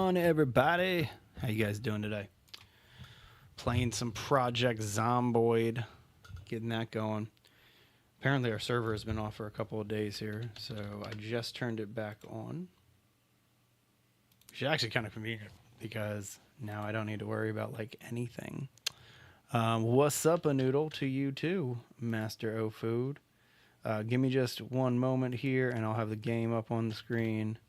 on, everybody? How you guys doing today? Playing some Project Zomboid, getting that going. Apparently our server has been off for a couple of days here, so I just turned it back on. Which is actually kind of convenient because now I don't need to worry about like anything. What's up, a noodle to you too, Master O Food. Give me just one moment here and I'll have the game up on the screen.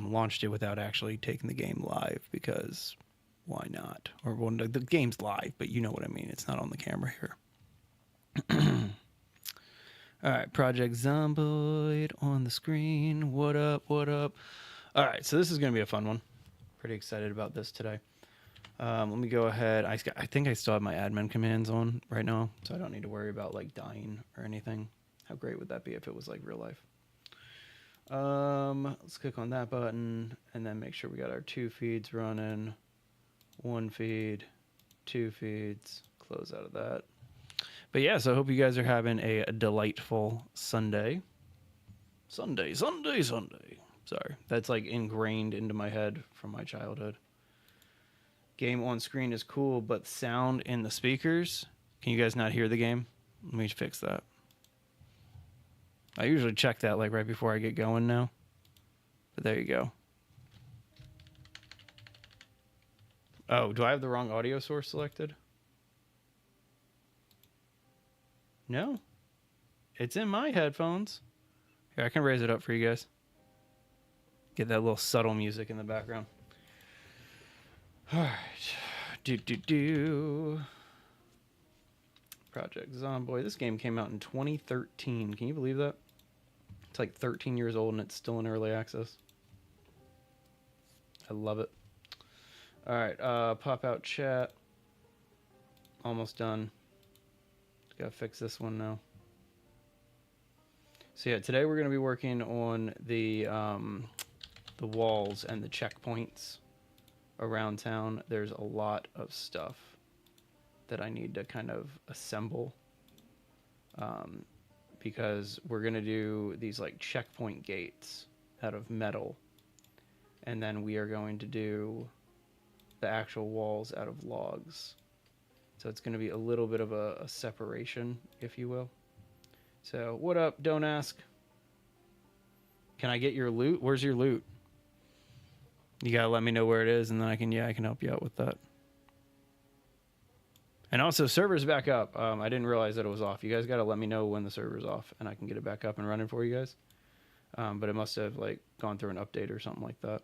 Launched it without actually taking the game live because why not? Or well, the game's live, but you know what I mean. It's not on the camera here. All right, Project Zomboid on the screen. What up? What up? All right, so this is going to be a fun one. Pretty excited about this today. Let me go ahead. I think I still have my admin commands on right now, so I don't need to worry about like dying or anything. How great would that be if it was like real life? Let's click on that button and then make sure we got our 2 feeds running. 1 feed, 2 feeds, close out of that. But yeah, so I hope you guys are having a delightful Sunday. Sunday. Sorry, that's like ingrained into my head from my childhood. Game on screen is cool, but sound in the speakers. Can you guys not hear the game? Let me fix that. I usually check that like right before I get going now. But there you go. Oh, do I have the wrong audio source selected? No. It's in my headphones. Here, I can raise it up for you guys. Get that little subtle music in the background. All right. Project Zomboid. This game came out in 2013. Can you believe that? It's like 13 years old and it's still in early access. I love it. All right, pop out chat. Almost done. Gotta fix this one now. So yeah, today we're gonna be working on the walls and the checkpoints around town. There's a lot of stuff that I need to kind of assemble because we're gonna do these like checkpoint gates out of metal, and then we are going to do the actual walls out of logs. So it's going to be a little bit of a separation, if you will. So what up? Don't ask. Can I get your loot? Where's your loot? You gotta let me know where it is, and then I can help you out with that. And also, server's back up. I didn't realize that it was off. You guys gotta let me know when the server's off, and I can get it back up and running for you guys. But it must have like gone through an update or something like that.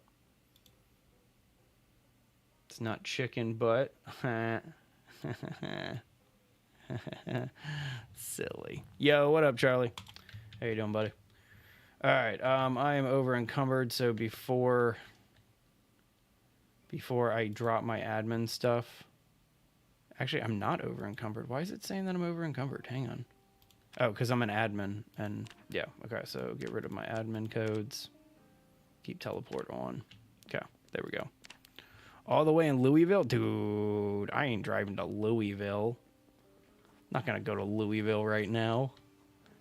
It's not chicken butt. Silly. Yo, what up, Charlie? How you doing, buddy? All right. I am over encumbered, so before I drop my admin stuff. Actually, I'm not over encumbered. Why is it saying that I'm over encumbered? Hang on. Oh, because I'm an admin, and yeah. Okay, so get rid of my admin codes. Keep teleport on. Okay, there we go. All the way in Louisville? Dude, I ain't driving to Louisville. Not gonna go to Louisville right now.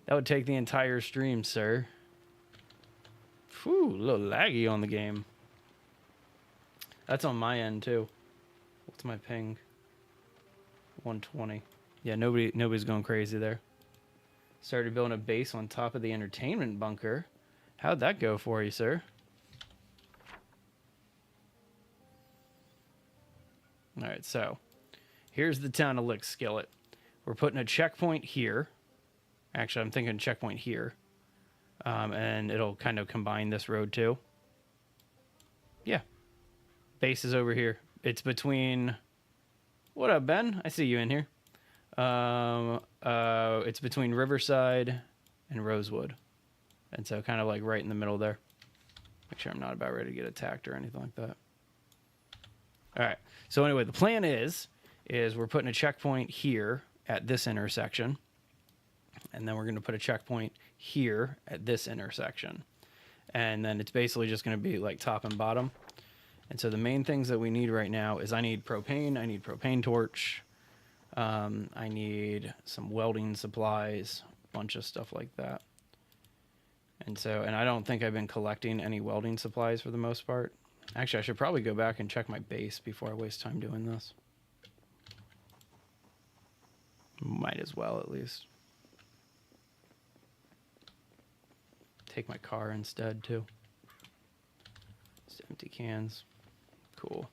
That would take the entire stream, sir. Whew, a little laggy on the game. That's on my end, too. What's my ping? 120. Yeah, nobody's going crazy there. Started building a base on top of the entertainment bunker. How'd that go for you, sir? All right, so here's the town of Lickskillet. We're putting a checkpoint here. Actually, I'm thinking checkpoint here. And it'll kind of combine this road too. Yeah. Base is over here. It's between... What up, Ben? I see you in here. It's between Riverside and Rosewood. And so kind of like right in the middle there. Make sure I'm not about ready to get attacked or anything like that. All right. So anyway, the plan is we're putting a checkpoint here at this intersection. And then we're going to put a checkpoint here at this intersection. And then it's basically just going to be like top and bottom. And so the main things that we need right now is I need propane torch. I need some welding supplies, a bunch of stuff like that. And I don't think I've been collecting any welding supplies for the most part. Actually, I should probably go back and check my base before I waste time doing this. Might as well, at least. Take my car instead, too. Just empty cans. Cool.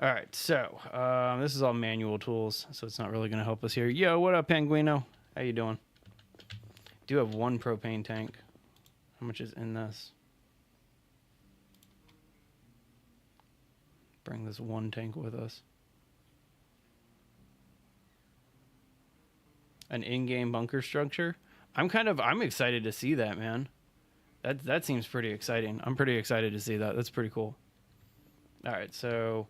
Alright, so, this is all manual tools, so it's not really going to help us here. Yo, what up, Penguino? How you doing? Do have one propane tank. How much is in this? Bring this one tank with us. An in-game bunker structure? I'm excited to see that, man. That seems pretty exciting. I'm pretty excited to see that. That's pretty cool. Alright, so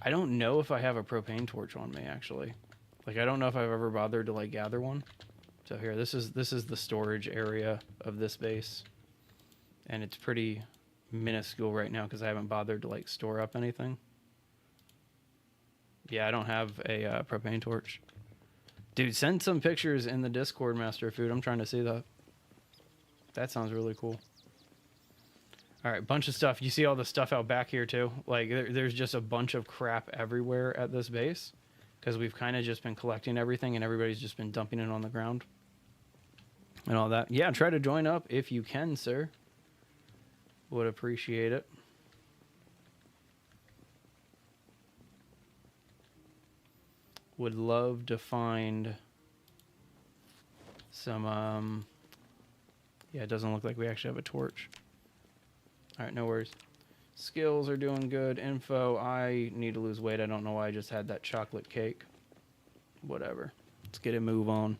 I don't know if I have a propane torch on me, actually. Like, I don't know if I've ever bothered to, like, gather one. So here, this is the storage area of this base. And it's pretty minuscule right now because I haven't bothered to, like, store up anything. Yeah, I don't have a propane torch. Dude, send some pictures in the Discord, Master of Food. I'm trying to see that. That sounds really cool. Alright, bunch of stuff. You see all the stuff out back here, too? Like, there's just a bunch of crap everywhere at this base. Because we've kind of just been collecting everything and everybody's just been dumping it on the ground. And all that. Yeah, try to join up if you can, sir. Would appreciate it. Would love to find some, yeah, it doesn't look like we actually have a torch. Alright, no worries. Skills are doing good. Info, I need to lose weight. I don't know why I just had that chocolate cake. Whatever. Let's get a move on.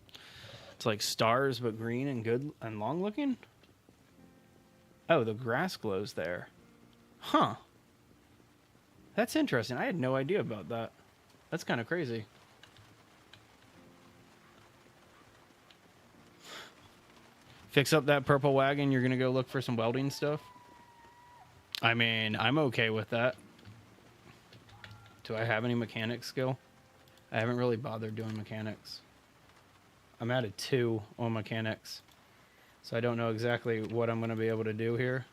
It's like stars, but green and good and long looking? Oh, the grass glows there. Huh. That's interesting. I had no idea about that. That's kind of crazy. Fix up that purple wagon. You're going to go look for some welding stuff? I mean, I'm okay with that. Do I have any mechanic skill? I haven't really bothered doing mechanics. I'm at a 2 on mechanics. So I don't know exactly what I'm going to be able to do here.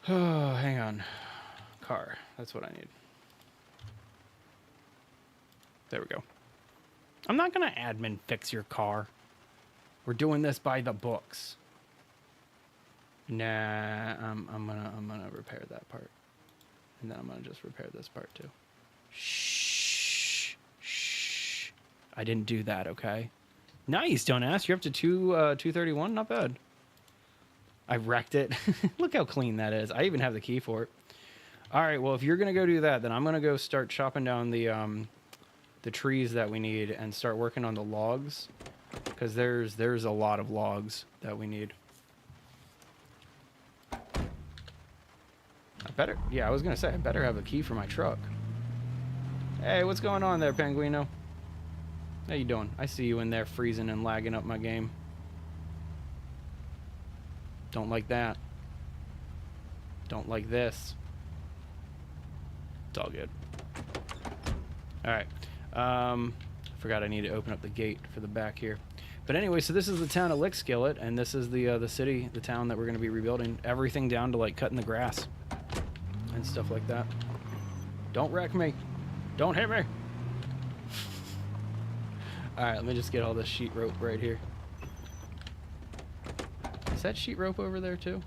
Oh, hang on. Car. That's what I need. There we go. I'm not going to admin fix your car. We're doing this by the books. Nah, I'm gonna repair that part. And then I'm gonna just repair this part too. Shh. Shh. I didn't do that, okay? Nice, don't ask. You're up to 231, not bad. I wrecked it. Look how clean that is. I even have the key for it. Alright, well if you're gonna go do that, then I'm gonna go start chopping down the trees that we need and start working on the logs. Because there's a lot of logs that we need. I was gonna say, I better have a key for my truck. Hey, what's going on there, Penguino? How you doing? I see you in there freezing and lagging up my game. Don't like that. Don't like this. It's all good. Alright. Forgot I need to open up the gate for the back here. But anyway, so this is the town of Lickskillet, and this is the city, the town that we're going to be rebuilding. Everything down to, like, cutting the grass and stuff like that. Don't wreck me. Don't hit me. Alright, let me just get all this sheet rope right here. Is that sheet rope over there, too?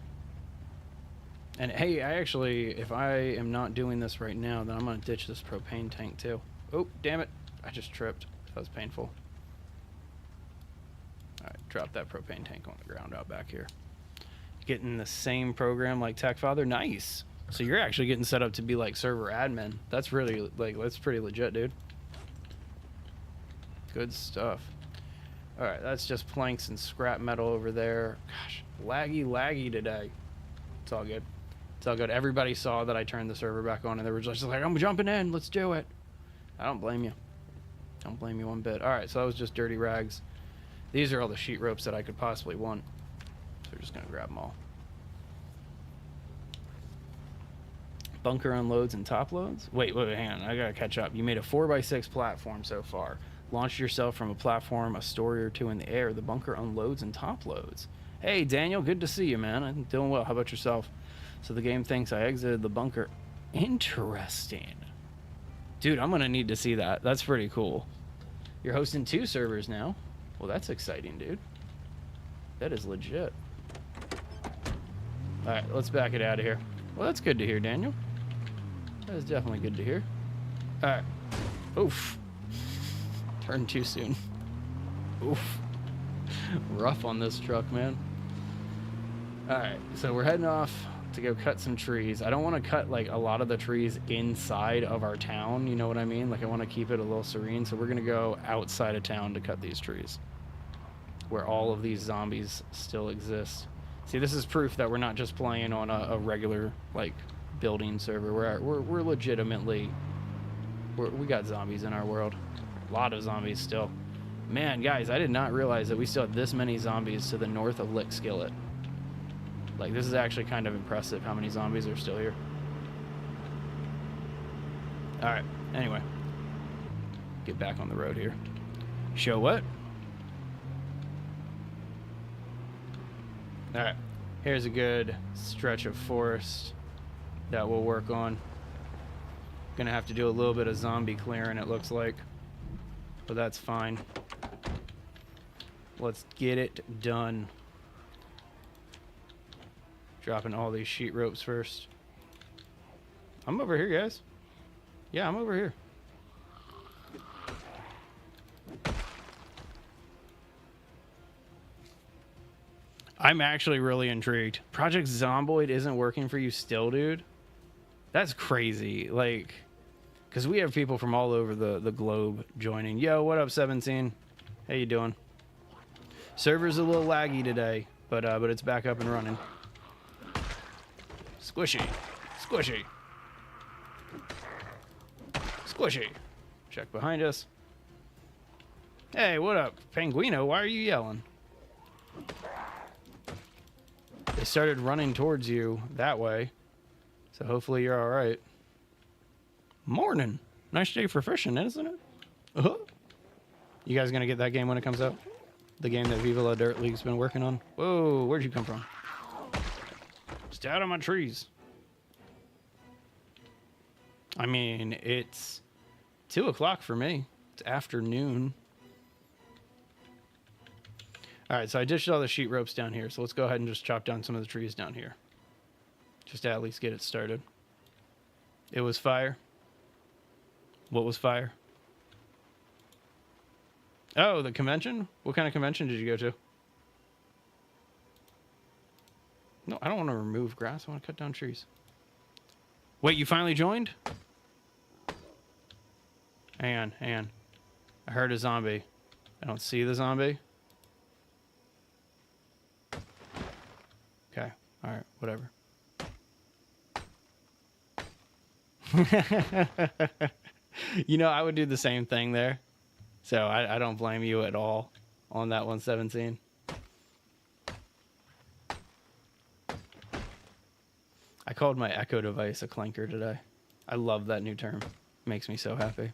And, hey, if I am not doing this right now, then I'm going to ditch this propane tank, too. Oh, damn it. I just tripped. That was painful. Alright, drop that propane tank on the ground out back here. Getting the same program like TechFather. Nice. So you're actually getting set up to be like server admin. That's really, like, that's pretty legit, dude. Good stuff. Alright, that's just planks and scrap metal over there. Gosh, laggy today. It's all good. It's all good. Everybody saw that I turned the server back on and they were just like, I'm jumping in. Let's do it. I don't blame you. Don't blame you one bit. Alright, so that was just dirty rags. These are all the sheet ropes that I could possibly want. So we're just going to grab them all. Bunker unloads and top loads? Wait, hang on. I got to catch up. You made a 4x6 platform so far. Launched yourself from a platform, a story or two in the air. The bunker unloads and top loads. Hey, Daniel, good to see you, man. I'm doing well. How about yourself? So the game thinks I exited the bunker. Interesting. Dude, I'm going to need to see that. That's pretty cool. You're hosting 2 servers now. Well, that's exciting, dude. That is legit. All right, let's back it out of here. Well, that's good to hear, Daniel. That is definitely good to hear. All right. Oof. Turned too soon. Oof. Rough on this truck, man. All right, so we're heading off to go cut some trees. I don't want to cut like a lot of the trees inside of our town, you know what I mean? Like I want to keep it a little serene, so we're going to go outside of town to cut these trees where all of these zombies still exist. See, this is proof that we're not just playing on a regular like building server. We're legitimately we got zombies in our world. A lot of zombies still. Man, guys, I did not realize that we still have this many zombies to the north of Lickskillet. Like, this is actually kind of impressive how many zombies are still here. Alright, anyway. Get back on the road here. Show what? Alright, here's a good stretch of forest that we'll work on. Gonna have to do a little bit of zombie clearing, it looks like. But that's fine. Let's get it done. Dropping all these sheet ropes first. I'm over here, guys. Yeah, I'm over here. I'm actually really intrigued. Project Zomboid isn't working for you still, dude? That's crazy. Like, because we have people from all over the globe joining. Yo, what up, 17? How you doing? Server's a little laggy today, but it's back up and running. Squishy. Squishy. Squishy. Check behind us. Hey, what up? Penguino, why are you yelling? They started running towards you that way. So hopefully you're alright. Morning. Nice day for fishing, isn't it? Uh-huh. You guys gonna get that game when it comes out? The game that Viva La Dirt League's been working on? Whoa, where'd you come from? Stay out of my trees. I mean, it's 2 o'clock for me. It's afternoon. Alright, so I dished all the sheet ropes down here. So let's go ahead and just chop down some of the trees down here. Just to at least get it started. It was fire. What was fire? Oh, the convention? What kind of convention did you go to? No, I don't want to remove grass. I want to cut down trees. Wait, you finally joined? Hang on, hang on. I heard a zombie. I don't see the zombie. Okay, alright, whatever. You know, I would do the same thing there. So I don't blame you at all on that 117. I called my Echo device a clanker today. I love that new term. Makes me so happy.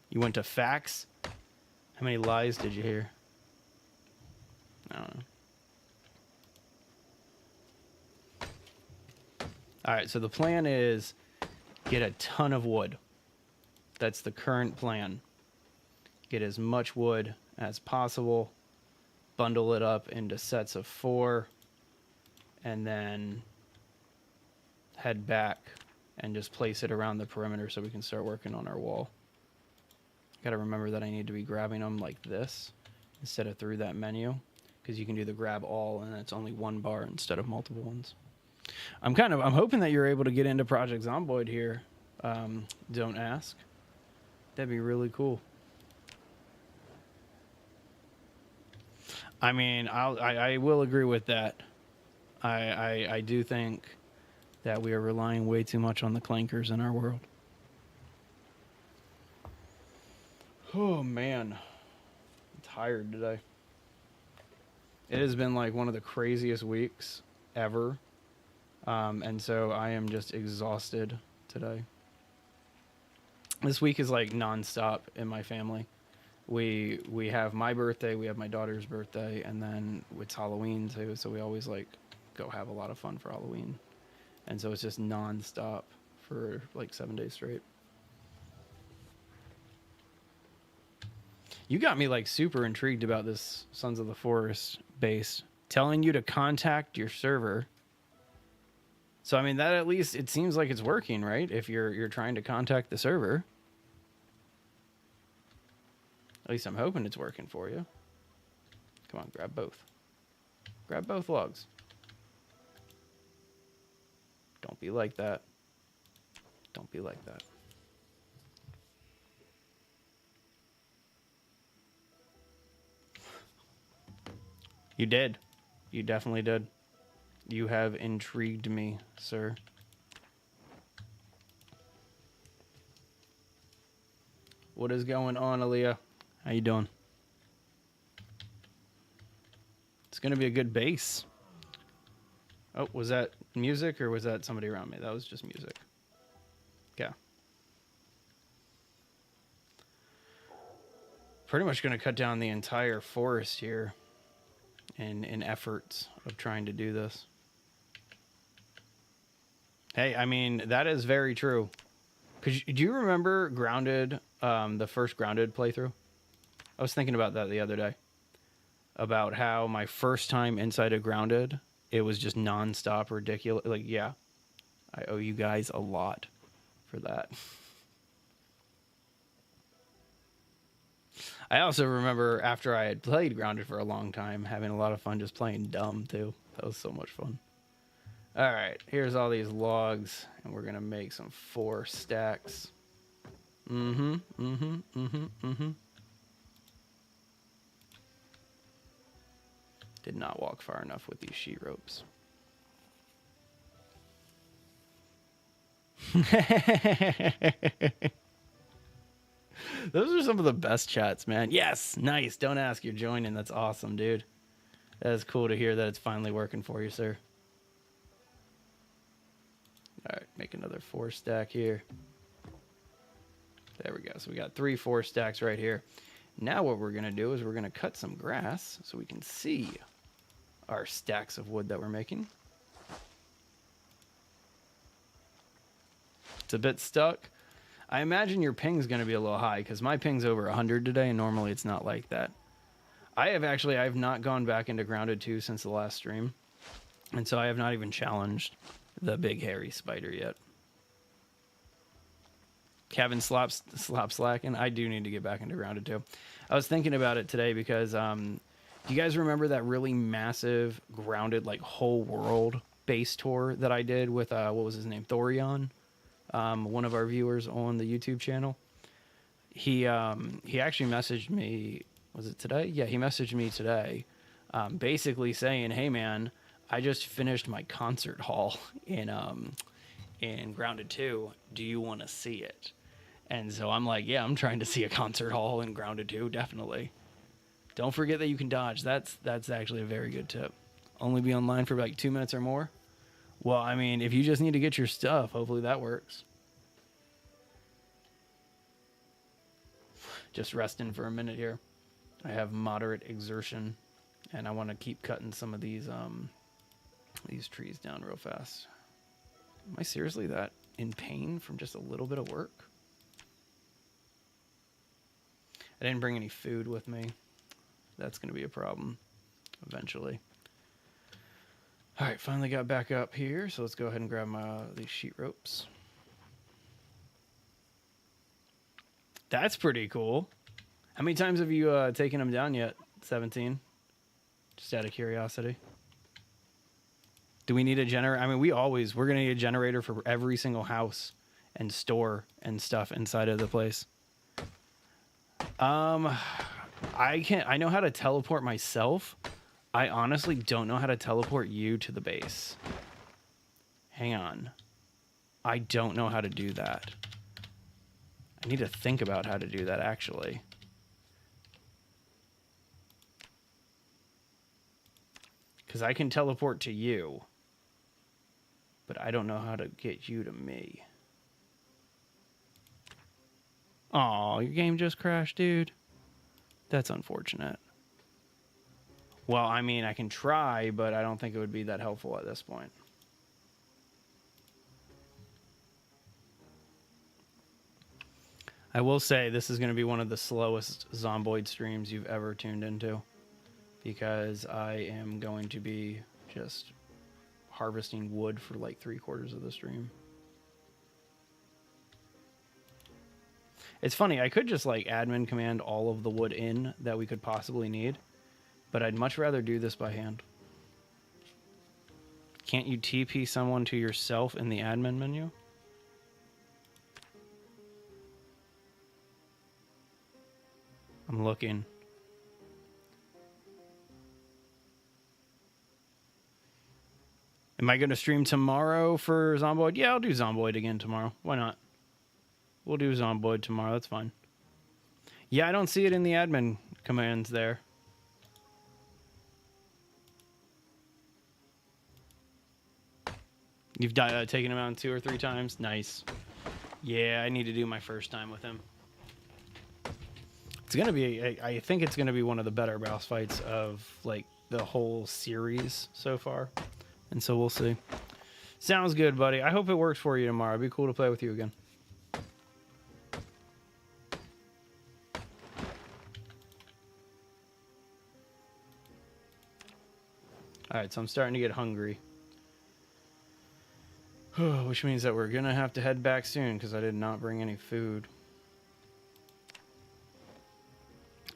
You went to fax? How many lies did you hear? I don't know. Alright, so the plan is get a ton of wood. That's the current plan. Get as much wood as possible. Bundle it up into sets of 4. And then head back and just place it around the perimeter so we can start working on our wall. Gotta remember that I need to be grabbing them like this instead of through that menu, because you can do the grab all and it's only 1 bar instead of multiple ones. I'm hoping that you're able to get into Project Zomboid here. Don't ask. That'd be really cool. I mean, I will agree with that. I do think that we are relying way too much on the clankers in our world. Oh man, I'm tired today. It has been like one of the craziest weeks ever. And so I am just exhausted today. This week is like nonstop in my family. We have my birthday, we have my daughter's birthday, and then it's Halloween too. So we always like go have a lot of fun for Halloween, and so it's just nonstop for like 7 days straight. You got me like super intrigued about this Sons of the Forest base, telling you to contact your server. So I mean that at least it seems like it's working, right? If you're trying to contact the server. At least I'm hoping it's working for you. Come on, grab both. Grab both logs. Don't be like that. Don't be like that. You did. You definitely did. You have intrigued me, sir. What is going on, Aaliyah? How you doing? It's going to be a good base. Oh, was that music or was that somebody around me? That was just music. Okay. Pretty much going to cut down the entire forest here in efforts of trying to do this. Hey, I mean, that is very true. Do you remember Grounded, the first Grounded playthrough? I was thinking about that the other day. About how my first time inside of Grounded, it was just nonstop ridiculous. Like, yeah, I owe you guys a lot for that. I also remember after I had played Grounded for a long time, having a lot of fun just playing dumb, too. That was so much fun. All right, here's all these logs, and we're going to make some 4 stacks. Did not walk far enough with these sheet ropes. Those are some of the best chats, man. Yes, nice. Don't ask, you're joining. That's awesome, dude. That is cool to hear that it's finally working for you, sir. All right, make another 4 stack here. There we go. So we got 3 4 stacks right here. Now what we're going to do is we're going to cut some grass so we can see our stacks of wood that we're making. It's a bit stuck. I imagine your ping's going to be a little high because my ping's over 100 today, and normally it's not like that. I've not gone back into Grounded 2 since the last stream, and so I have not even challenged the big hairy spider yet. Kevin slaps slacking. I do need to get back into Grounded 2. I was thinking about it today because do you guys remember that really massive Grounded like whole world base tour that I did with what was his name, Thorion, one of our viewers on the YouTube channel? He actually messaged me. Was it today? Yeah, he messaged me today, basically saying, "Hey man, I just finished my concert hall in Grounded 2. Do you want to see it?" And so I'm like, yeah, I'm trying to see a concert hall in Grounded 2, definitely. Don't forget that you can dodge. That's actually a very good tip. Only be online for like 2 minutes or more. Well, I mean, if you just need to get your stuff, hopefully that works. Just resting for a minute here. I have moderate exertion, and I want to keep cutting some of these trees down real fast. Am I seriously that in pain from just a little bit of work? I didn't bring any food with me. That's going to be a problem eventually. All right, finally got back up here, so let's go ahead and grab these sheet ropes. That's pretty cool. How many times have you taken them down yet? 17? Just out of curiosity. Do we need a generator? I mean, we're going to need a generator for every single house and store and stuff inside of the place. I know how to teleport myself. I honestly don't know how to teleport you to the base. Hang on. I don't know how to do that. I need to think about how to do that, actually. Because I can teleport to you, but I don't know how to get you to me. Aw, your game just crashed, dude. That's unfortunate. Well, I mean, I can try, but I don't think it would be that helpful at this point. I will say this is going to be one of the slowest Zomboid streams you've ever tuned into, because I am going to be just harvesting wood for like 3/4 of the stream. It's funny, I could just like admin command all of the wood in that we could possibly need, but I'd much rather do this by hand. Can't you TP someone to yourself in the admin menu? I'm looking. Am I going to stream tomorrow for Zomboid? Yeah, I'll do Zomboid again tomorrow. Why not? We'll do Zomboid tomorrow. That's fine. Yeah, I don't see it in the admin commands there. You've taken him out 2 or 3 times? Nice. Yeah, I need to do my first time with him. It's going to be... I think it's going to be one of the better boss fights of, like, the whole series so far. And so we'll see. Sounds good, buddy. I hope it works for you tomorrow. It'd be cool to play with you again. Alright, so I'm starting to get hungry. Which means that we're going to have to head back soon because I did not bring any food.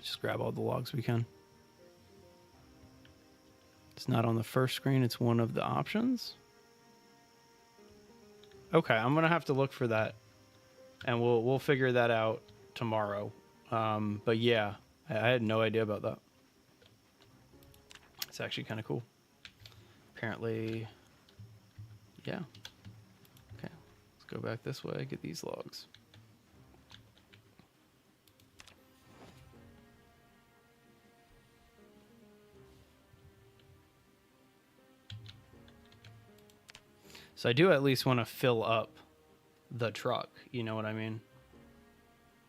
Just grab all the logs we can. It's not on the first screen, it's one of the options. Okay, I'm going to have to look for that. And we'll figure that out tomorrow. But yeah, I had no idea about that. It's actually kind of cool. Apparently, yeah. Okay, let's go back this way, get these logs. So I do at least want to fill up the truck, you know what I mean?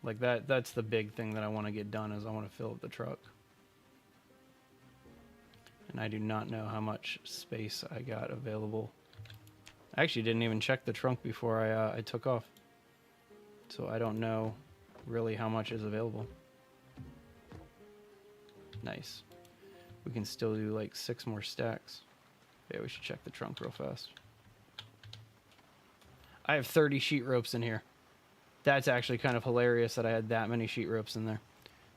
Like that's the big thing that I want to get done, is I want to fill up the truck. And I do not know how much space I got available. I actually didn't even check the trunk before I took off. So I don't know really how much is available. Nice. We can still do like 6 more stacks. Yeah, we should check the trunk real fast. I have 30 sheet ropes in here. That's actually kind of hilarious that I had that many sheet ropes in there.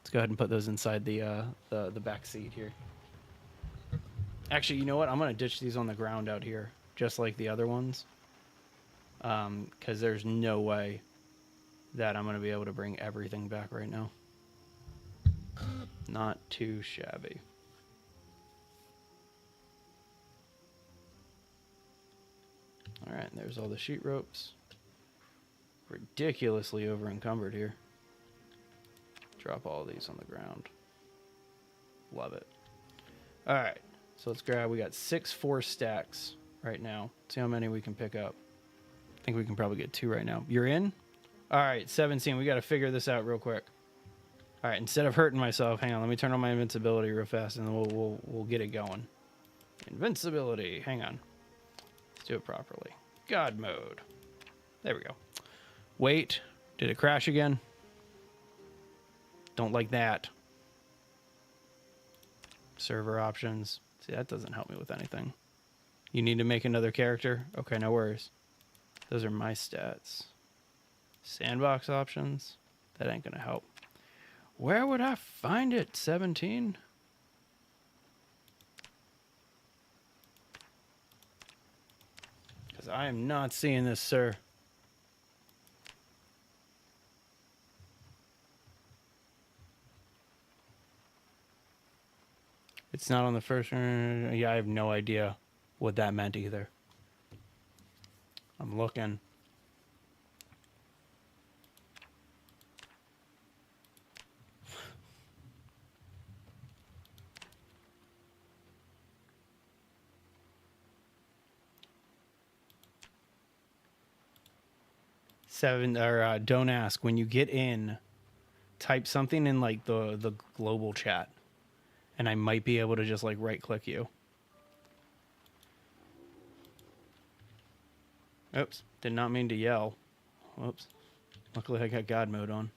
Let's go ahead and put those inside the back seat here. Actually, you know what? I'm going to ditch these on the ground out here, just like the other ones. Because there's no way that I'm going to be able to bring everything back right now. Not too shabby. All right, there's all the sheet ropes. Ridiculously over encumbered here. Drop all these on the ground. Love it. All right, so let's grab. We got 6 4 stacks right now. See how many we can pick up. I think we can probably get 2 right now. You're in? All right, 17. We got to figure this out real quick. All right, instead of hurting myself, hang on. Let me turn on my invincibility real fast, and then we'll get it going. Invincibility. Hang on. Let's do it properly. God mode. There we go. Wait. Did it crash again? Don't like that. Server options. See, that doesn't help me with anything. You need to make another character? Okay, no worries. Those are my stats. Sandbox options? That ain't gonna help. Where would I find it? 17? Because I am not seeing this, sir. It's not on the first one. Yeah, I have no idea what that meant either. I'm looking. Don't ask. When you get in type something in like the global chat, and I might be able to just like right click you. Oops, did not mean to yell. Whoops. Luckily I got God mode on.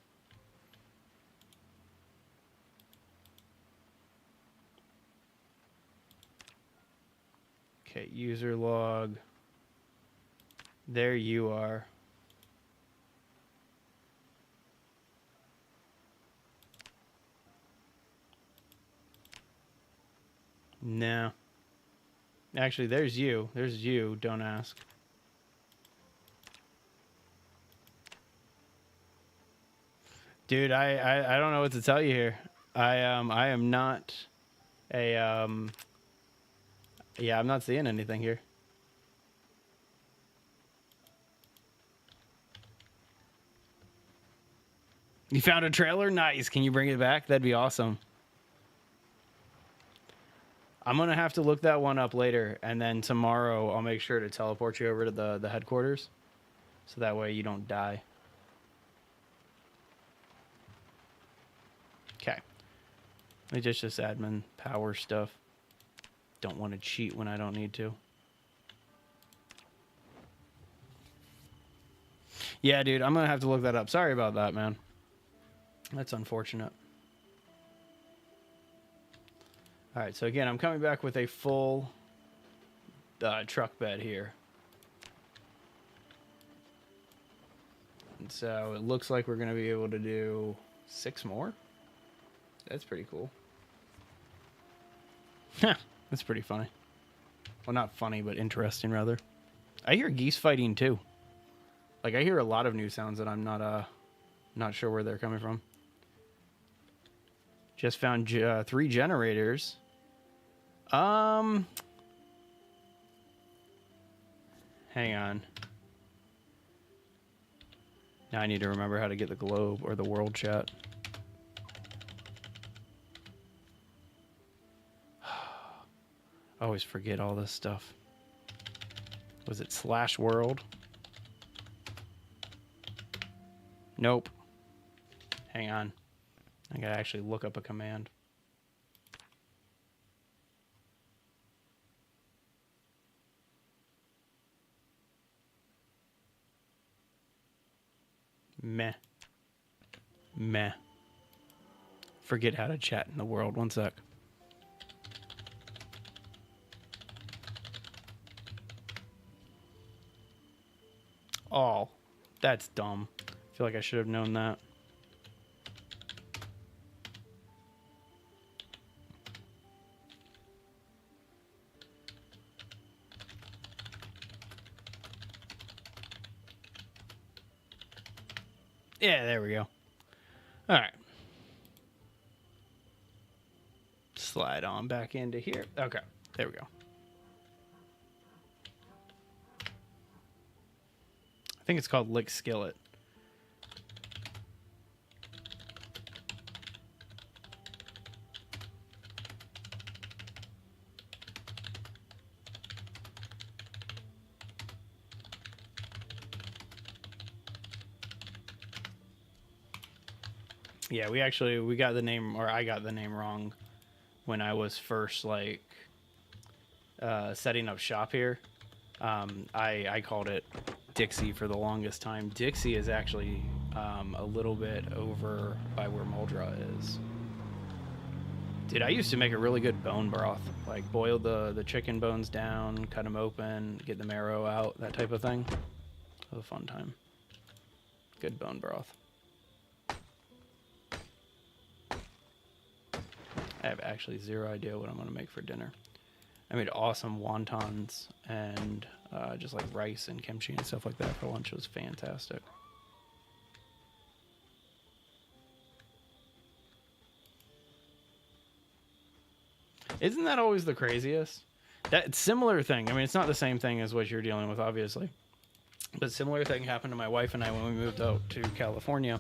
Okay, user log. There you are. No. Actually, there's you. There's you. Don't ask. Dude, I don't know what to tell you here. I am not a yeah, I'm not seeing anything here. You found a trailer? Nice. Can you bring it back? That'd be awesome. I'm going to have to look that one up later, and then tomorrow I'll make sure to teleport you over to the headquarters, so that way you don't die. Okay. Let me just admin power stuff. Don't want to cheat when I don't need to. Yeah, dude, I'm going to have to look that up. Sorry about that, man. That's unfortunate. All right, so again, I'm coming back with a full truck bed here. And so it looks like we're going to be able to do 6 more. That's pretty cool. That's pretty funny. Well, not funny, but interesting, rather. I hear geese fighting, too. Like, I hear a lot of new sounds that I'm not sure where they're coming from. Just found 3 generators. Hang on. Now I need to remember how to get the globe or the world chat. I always forget all this stuff. Was it /world? Nope. Hang on. I gotta actually look up a command. Meh. Forget how to chat in the world. One sec. Oh, that's dumb. I feel like I should have known that. Yeah, there we go. All right. Slide on back into here. Okay, there we go. I think it's called Lickskillet. Yeah, we got the name, or I got the name wrong when I was first like setting up shop here. I called it Dixie for the longest time. Dixie is actually a little bit over by where Muldra is. Dude, I used to make a really good bone broth. Like boil the chicken bones down, cut them open, get the marrow out, that type of thing. It was a fun time. Good bone broth. I have actually zero idea what I'm going to make for dinner. I made awesome wontons and just like rice and kimchi and stuff like that for lunch. It was fantastic. Isn't that always the craziest? That similar thing. I mean, it's not the same thing as what you're dealing with, obviously. But similar thing happened to my wife and I when we moved out to California.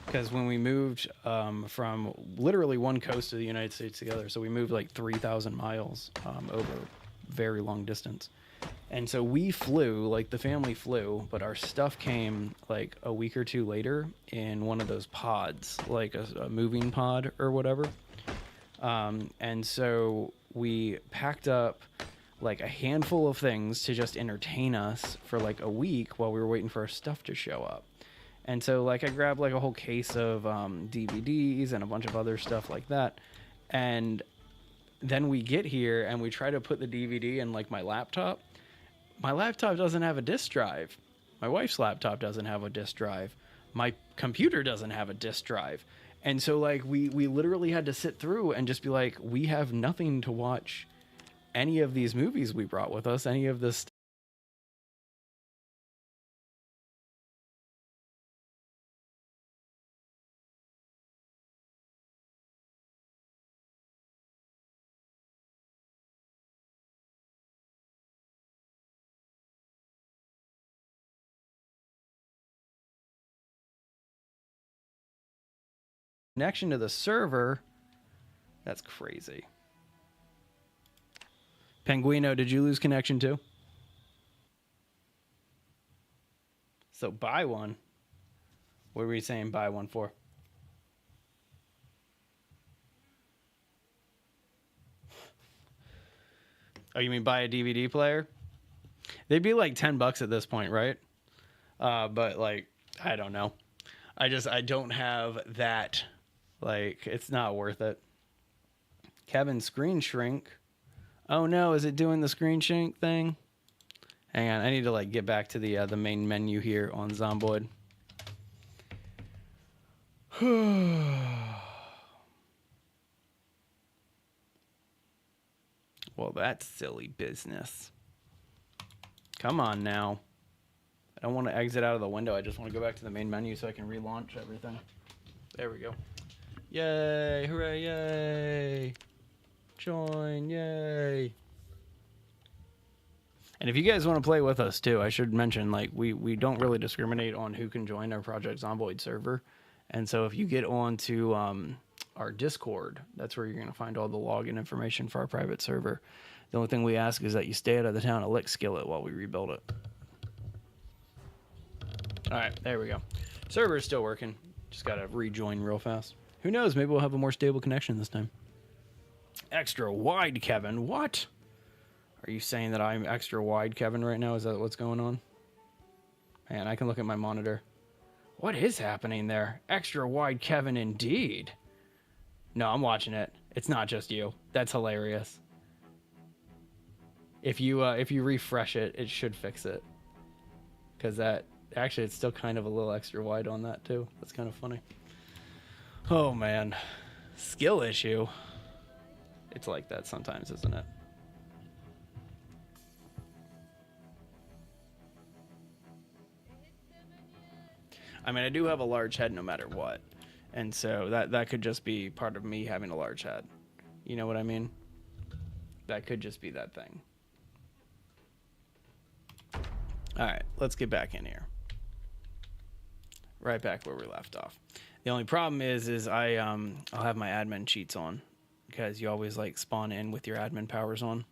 Because when we moved from literally one coast of the United States together, so we moved like 3,000 miles over very long distance. And so we flew, like the family flew, but our stuff came like a week or two later in one of those pods, like a moving pod or whatever. And so we packed up like a handful of things to just entertain us for like a week while we were waiting for our stuff to show up. And so like I grabbed like a whole case of DVDs and a bunch of other stuff like that. And then we get here and we try to put the DVD in like my laptop. My laptop doesn't have a disk drive. My wife's laptop doesn't have a disk drive. My computer doesn't have a disk drive. And so like we literally had to sit through and just be like, we have nothing to watch any of these movies we brought with us, any of this connection to the server. That's crazy. Penguino, did you lose connection too? So buy one. What were you saying buy one for? Oh, you mean buy a DVD player? They'd be like $10 at this point, right? But like, I don't know. I don't have that. Like, it's not worth it. Kevin, screen shrink. Oh no, is it doing the screen shrink thing? Hang on, I need to like get back to the main menu here on Zomboid. Well, that's silly business. Come on now. I don't want to exit out of the window. I just want to go back to the main menu so I can relaunch everything. There we go. Yay! Hooray! Yay! Join! Yay! And if you guys want to play with us too, I should mention, like, we don't really discriminate on who can join our Project Zomboid server. And so if you get on to our Discord, that's where you're going to find all the login information for our private server. The only thing we ask is that you stay out of the town of Lickskillet while we rebuild it. All right, there we go. Server is still working. Just got to rejoin real fast. Who knows? Maybe we'll have a more stable connection this time. Extra wide, Kevin. What? Are you saying that I'm extra wide, Kevin, right now? Is that what's going on? Man, I can look at my monitor. What is happening there? Extra wide, Kevin, indeed. No, I'm watching it. It's not just you. That's hilarious. If you refresh it, it should fix it. Because that... Actually, it's still kind of a little extra wide on that, too. That's kind of funny. Oh, man. Skill issue. It's like that sometimes, isn't it? I mean, I do have a large head no matter what. And so that could just be part of me having a large head. You know what I mean? That could just be that thing. All right, let's get back in here. Right back where we left off. The only problem is I'll have my admin cheats on because you always like spawn in with your admin powers on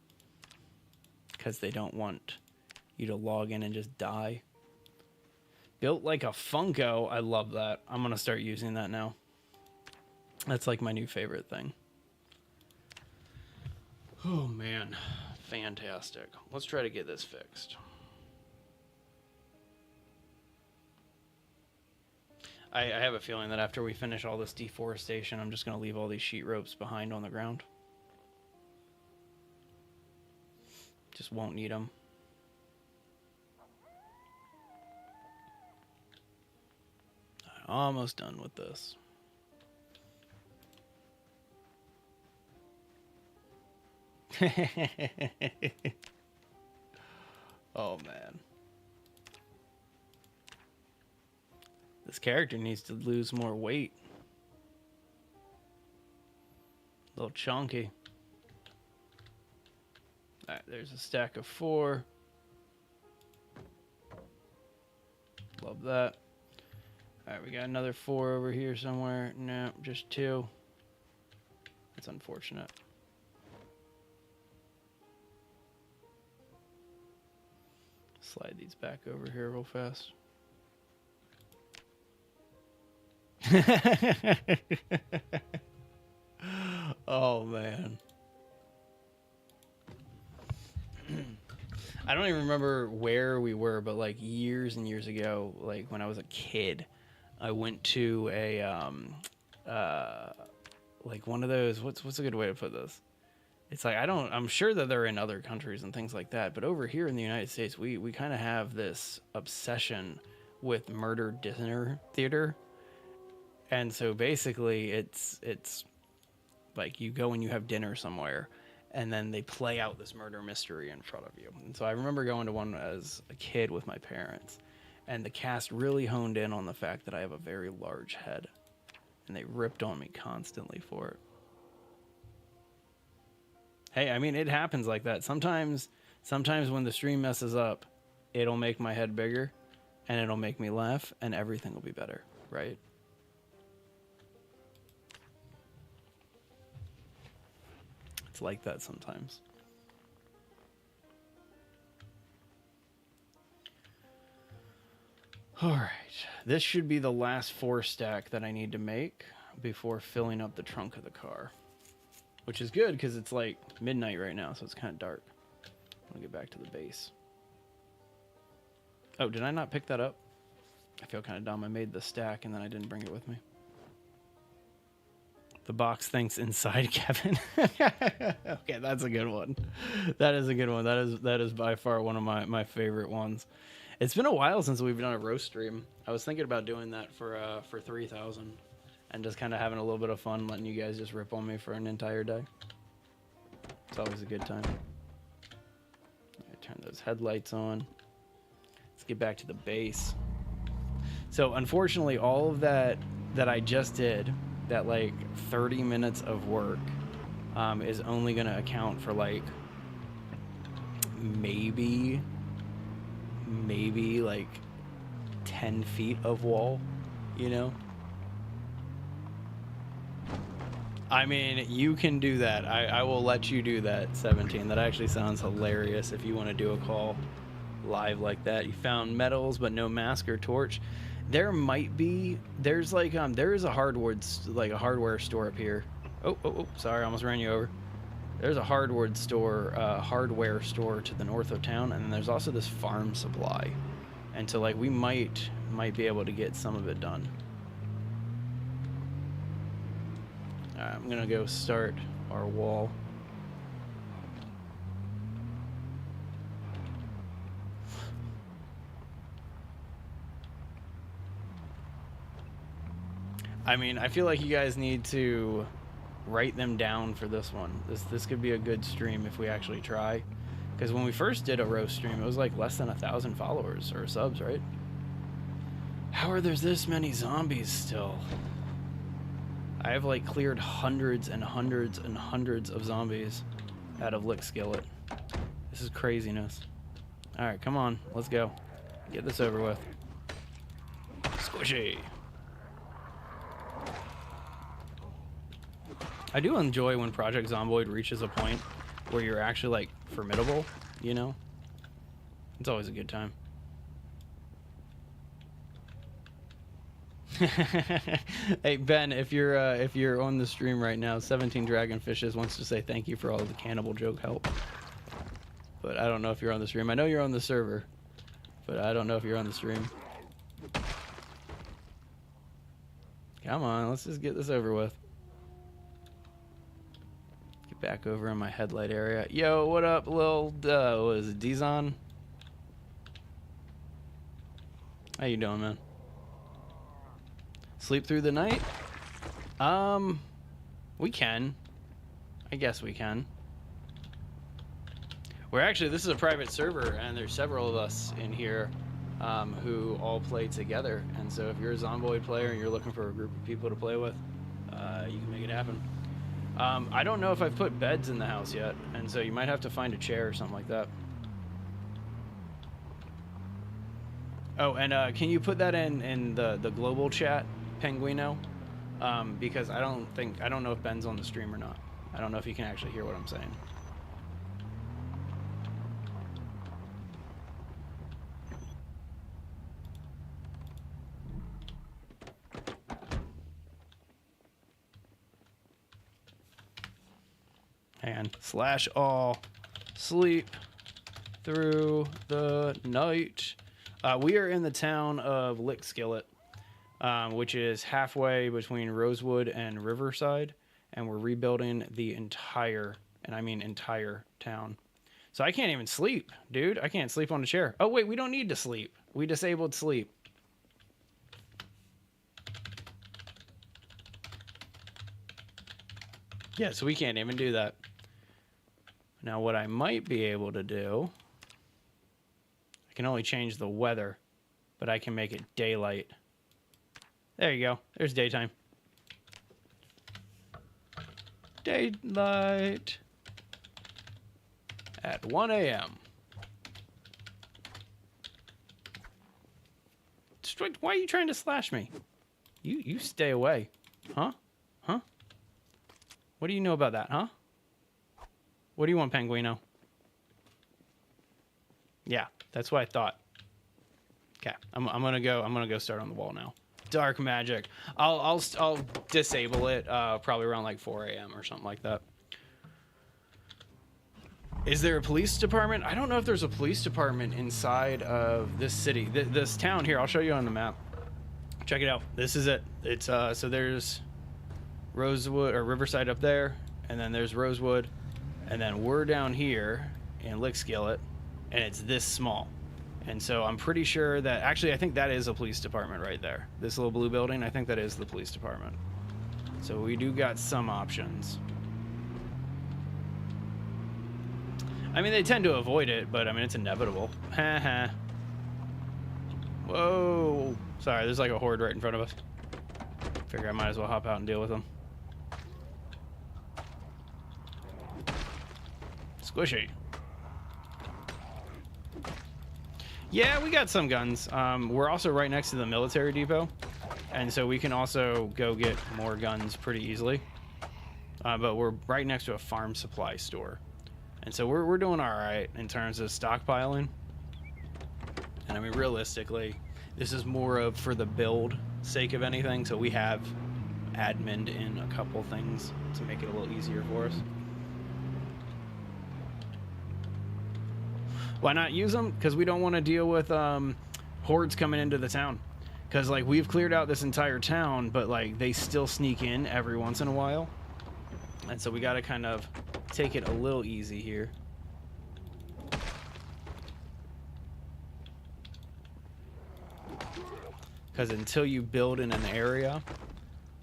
because they don't want you to log in and just die. Built like a Funko. I love that. I'm going to start using that now. That's like my new favorite thing. Oh, man. Fantastic. Let's try to get this fixed. I have a feeling that after we finish all this deforestation, I'm just going to leave all these sheet ropes behind on the ground. Just won't need them. Almost done with this. Oh, man. This character needs to lose more weight. A little chunky. Alright, there's a stack of 4. Love that. Alright, we got another 4 over here somewhere. No, just 2. That's unfortunate. slide these back over here real fast. Oh, man. I don't even remember where we were, but like years and years ago, like when I was a kid, I went to a like one of those, what's a good way to put this? It's like I'm sure that they're in other countries and things like that, but over here in the United States, we kind of have this obsession with murder dinner theater. And so basically it's like you go and you have dinner somewhere, and then they play out this murder mystery in front of you. And so I remember going to one as a kid with my parents, and the cast really honed in on the fact that I have a very large head, and they ripped on me constantly for it. Hey, I mean, it happens like that. Sometimes when the stream messes up, it'll make my head bigger, and it'll make me laugh, and everything will be better, right? It's like that sometimes. All right, this should be the last 4 stack that I need to make before filling up the trunk of the car, which is good because it's like midnight right now, so it's kind of dark. I'll get back to the base. Oh, did I not pick that up? I feel kind of dumb. I made the stack and then I didn't bring it with me. The box thinks inside, Kevin. Okay, that's a good one. That is a good one. That is by far one of my favorite ones. It's been a while since we've done a roast stream. I was thinking about doing that for 3,000 and just kind of having a little bit of fun, letting you guys just rip on me for an entire day. It's always a good time. Turn those headlights on. Let's get back to the base. So unfortunately, all of that I just did, that like 30 minutes of work, is only going to account for like maybe like 10 feet of wall, you know? I mean, you can do that. I will let you do that, 17. That actually sounds hilarious if you want to do a call live like that. You found metals but no mask or torch. There might be, there's like there is a hardware store up here. Oh, sorry, I almost ran you over. There's a hardware store to the north of town, and then there's also this farm supply. And so like we might be able to get some of it done. All right, I'm gonna go start our wall. I mean, I feel like you guys need to write them down for this one. This could be a good stream if we actually try. Because when we first did a roast stream, it was like less than 1,000 followers or subs, right? How are there this many zombies still? I have like cleared hundreds and hundreds and hundreds of zombies out of Lickskillet. This is craziness. All right, come on, let's go. Get this over with. Squishy. I do enjoy when Project Zomboid reaches a point where you're actually like formidable, you know? It's always a good time. Hey Ben, if you're on the stream right now, 17 Dragonfishes wants to say thank you for all of the cannibal joke help. But I don't know if you're on the stream. I know you're on the server, but I don't know if you're on the stream. Come on, let's just get this over with. Get back over in my headlight area. Yo, what up, Lil? What is it, Dizon? How you doing, man? Sleep through the night? We can. I guess we can. We're actually, this is a private server, and there's several of us in here who all play together. And so if you're a Zomboid player and you're looking for a group of people to play with, you can make it happen. I don't know if I've put beds in the house yet, and so you might have to find a chair or something like that. Oh, and can you put that in the global chat, Penguino? Because I don't know if Ben's on the stream or not. I don't know if he can actually hear what I'm saying. can. Slash all. Sleep through the night. We are in the town of Lickskillet, which is halfway between Rosewood and Riverside, and we're rebuilding the entire, and I mean entire, town. So I can't even sleep, dude. I can't sleep on a chair. Oh, wait, we don't need to sleep. We disabled sleep. Yeah, so we can't even do that. Now, what I might be able to do, I can only change the weather, but I can make it daylight. There you go. There's daytime. Daylight at 1 a.m. Why are you trying to slash me? You stay away. Huh? Huh? What do you know about that, huh? What do you want, Penguino? Yeah, that's what I thought. Okay, I'm gonna go start on the wall now. Dark magic. I'll disable it probably around like 4 a.m. or something like that. Is there a police department? I don't know if there's a police department inside of this city. This town here, I'll show you on the map. Check it out. This is it. It's so there's Rosewood or Riverside up there, and then there's Rosewood, and then we're down here in Lickskillet, and it's this small. And so I'm pretty sure that, actually, I think that is a police department right there. This little blue building, I think that is the police department. So we do got some options. I mean, they tend to avoid it, but I mean, it's inevitable. Haha. Whoa. Sorry, there's like a horde right in front of us. Figure I might as well hop out and deal with them. Squishy. Yeah, we got some guns. We're also right next to the military depot, and so we can also go get more guns pretty easily. But we're right next to a farm supply store, and so we're doing all right in terms of stockpiling. And I mean, realistically, this is more of for the build sake of anything. So we have admined in a couple things to make it a little easier for us. Why not use them? Because we don't want to deal with hordes coming into the town. Because like we've cleared out this entire town, but like they still sneak in every once in a while, and so we got to kind of take it a little easy here. Because until you build in an area,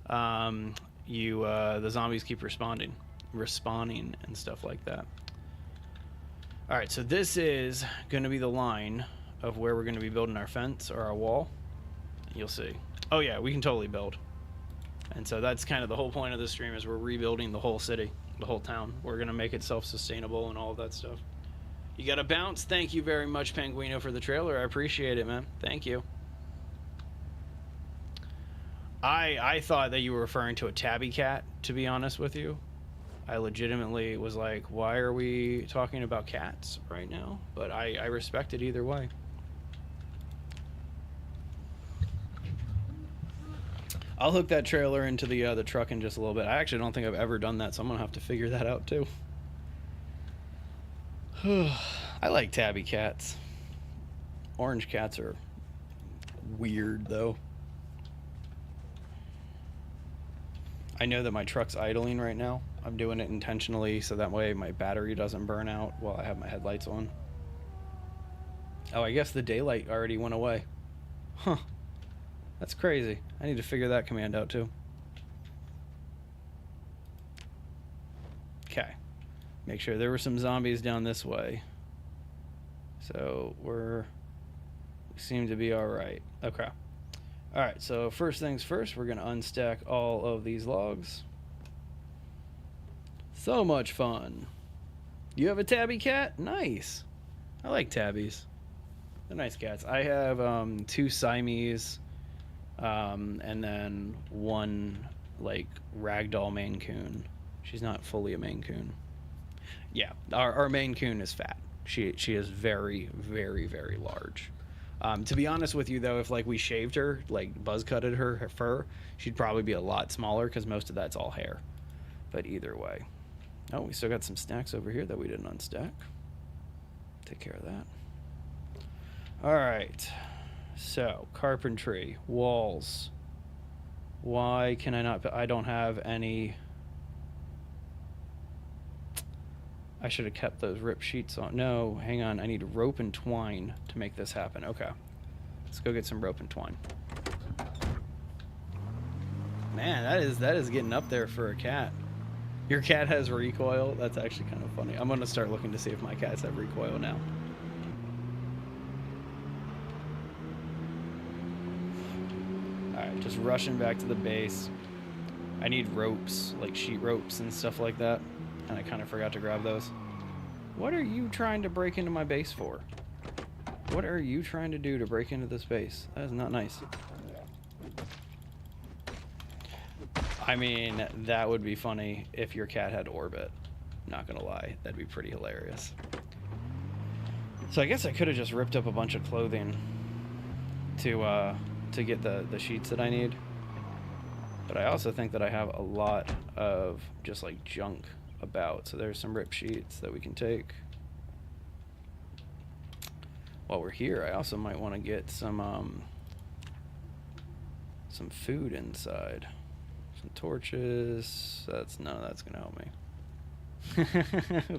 the zombies keep respawning and stuff like that. All right, so this is going to be the line of where we're going to be building our fence or our wall. You'll see. Oh yeah, we can totally build. And so that's kind of the whole point of this stream, is we're rebuilding the whole city, the whole town. We're going to make it self-sustainable and all of that stuff. You got to bounce. Thank you very much, Penguino, for the trailer. I appreciate it, man. Thank you. I thought that you were referring to a tabby cat, to be honest with you. I legitimately was like, why are we talking about cats right now? But I respect it either way. I'll hook that trailer into the truck in just a little bit. I actually don't think I've ever done that, so I'm going to have to figure that out too. I like tabby cats. Orange cats are weird, though. I know that my truck's idling right now. I'm doing it intentionally so that way my battery doesn't burn out while I have my headlights on. Oh, I guess the daylight already went away. Huh. That's crazy. I need to figure that command out too. Okay. Make sure there were some zombies down this way. So we seem to be all right. Okay. All right, so first things first, we're going to unstack all of these logs. So much fun. You have a tabby cat? Nice. I like tabbies. They're nice cats. I have 2 Siamese and then 1 like ragdoll Maine Coon. She's not fully a Maine Coon. Yeah, our Maine Coon is fat. She is very, very, very large. To be honest with you, though, if like we shaved her, like buzz cutted her fur, she'd probably be a lot smaller because most of that's all hair. But either way. Oh, we still got some snacks over here that we didn't unstack. Take care of that. All right. So, carpentry, walls. Why can I not? I don't have any. I should have kept those rip sheets on. No, hang on. I need rope and twine to make this happen. Okay. Let's go get some rope and twine. Man, that is getting up there for a cat. Your cat has recoil? That's actually kind of funny. I'm going to start looking to see if my cats have recoil now. Alright, just rushing back to the base. I need ropes, like sheet ropes and stuff like that. And I kind of forgot to grab those. What are you trying to break into my base for? What are you trying to do to break into this base? That is not nice. I mean, that would be funny if your cat had orbit. Not gonna lie, that'd be pretty hilarious. So I guess I could have just ripped up a bunch of clothing to get the sheets that I need. But I also think that I have a lot of just like junk about. So there's some rip sheets that we can take. While we're here, I also might want to get some food inside. Some torches. None of that's gonna help me.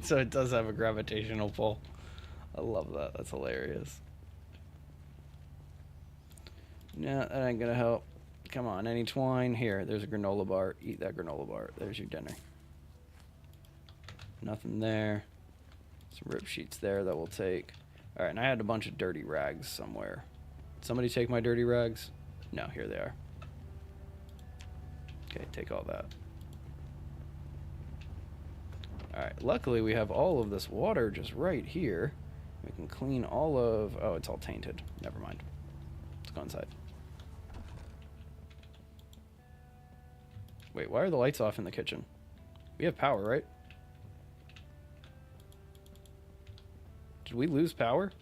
So it does have a gravitational pull. I love that. That's hilarious. No, that ain't gonna help. Come on, any twine? Here, there's a granola bar. Eat that granola bar. There's your dinner. Nothing there. Some rip sheets there that we'll take. Alright, and I had a bunch of dirty rags somewhere. Did somebody take my dirty rags? No, here they are. Okay, take all that. Alright, luckily we have all of this water just right here. We can clean all of... Oh, it's all tainted. Never mind. Let's go inside. Wait, why are the lights off in the kitchen? We have power, right? Did we lose power?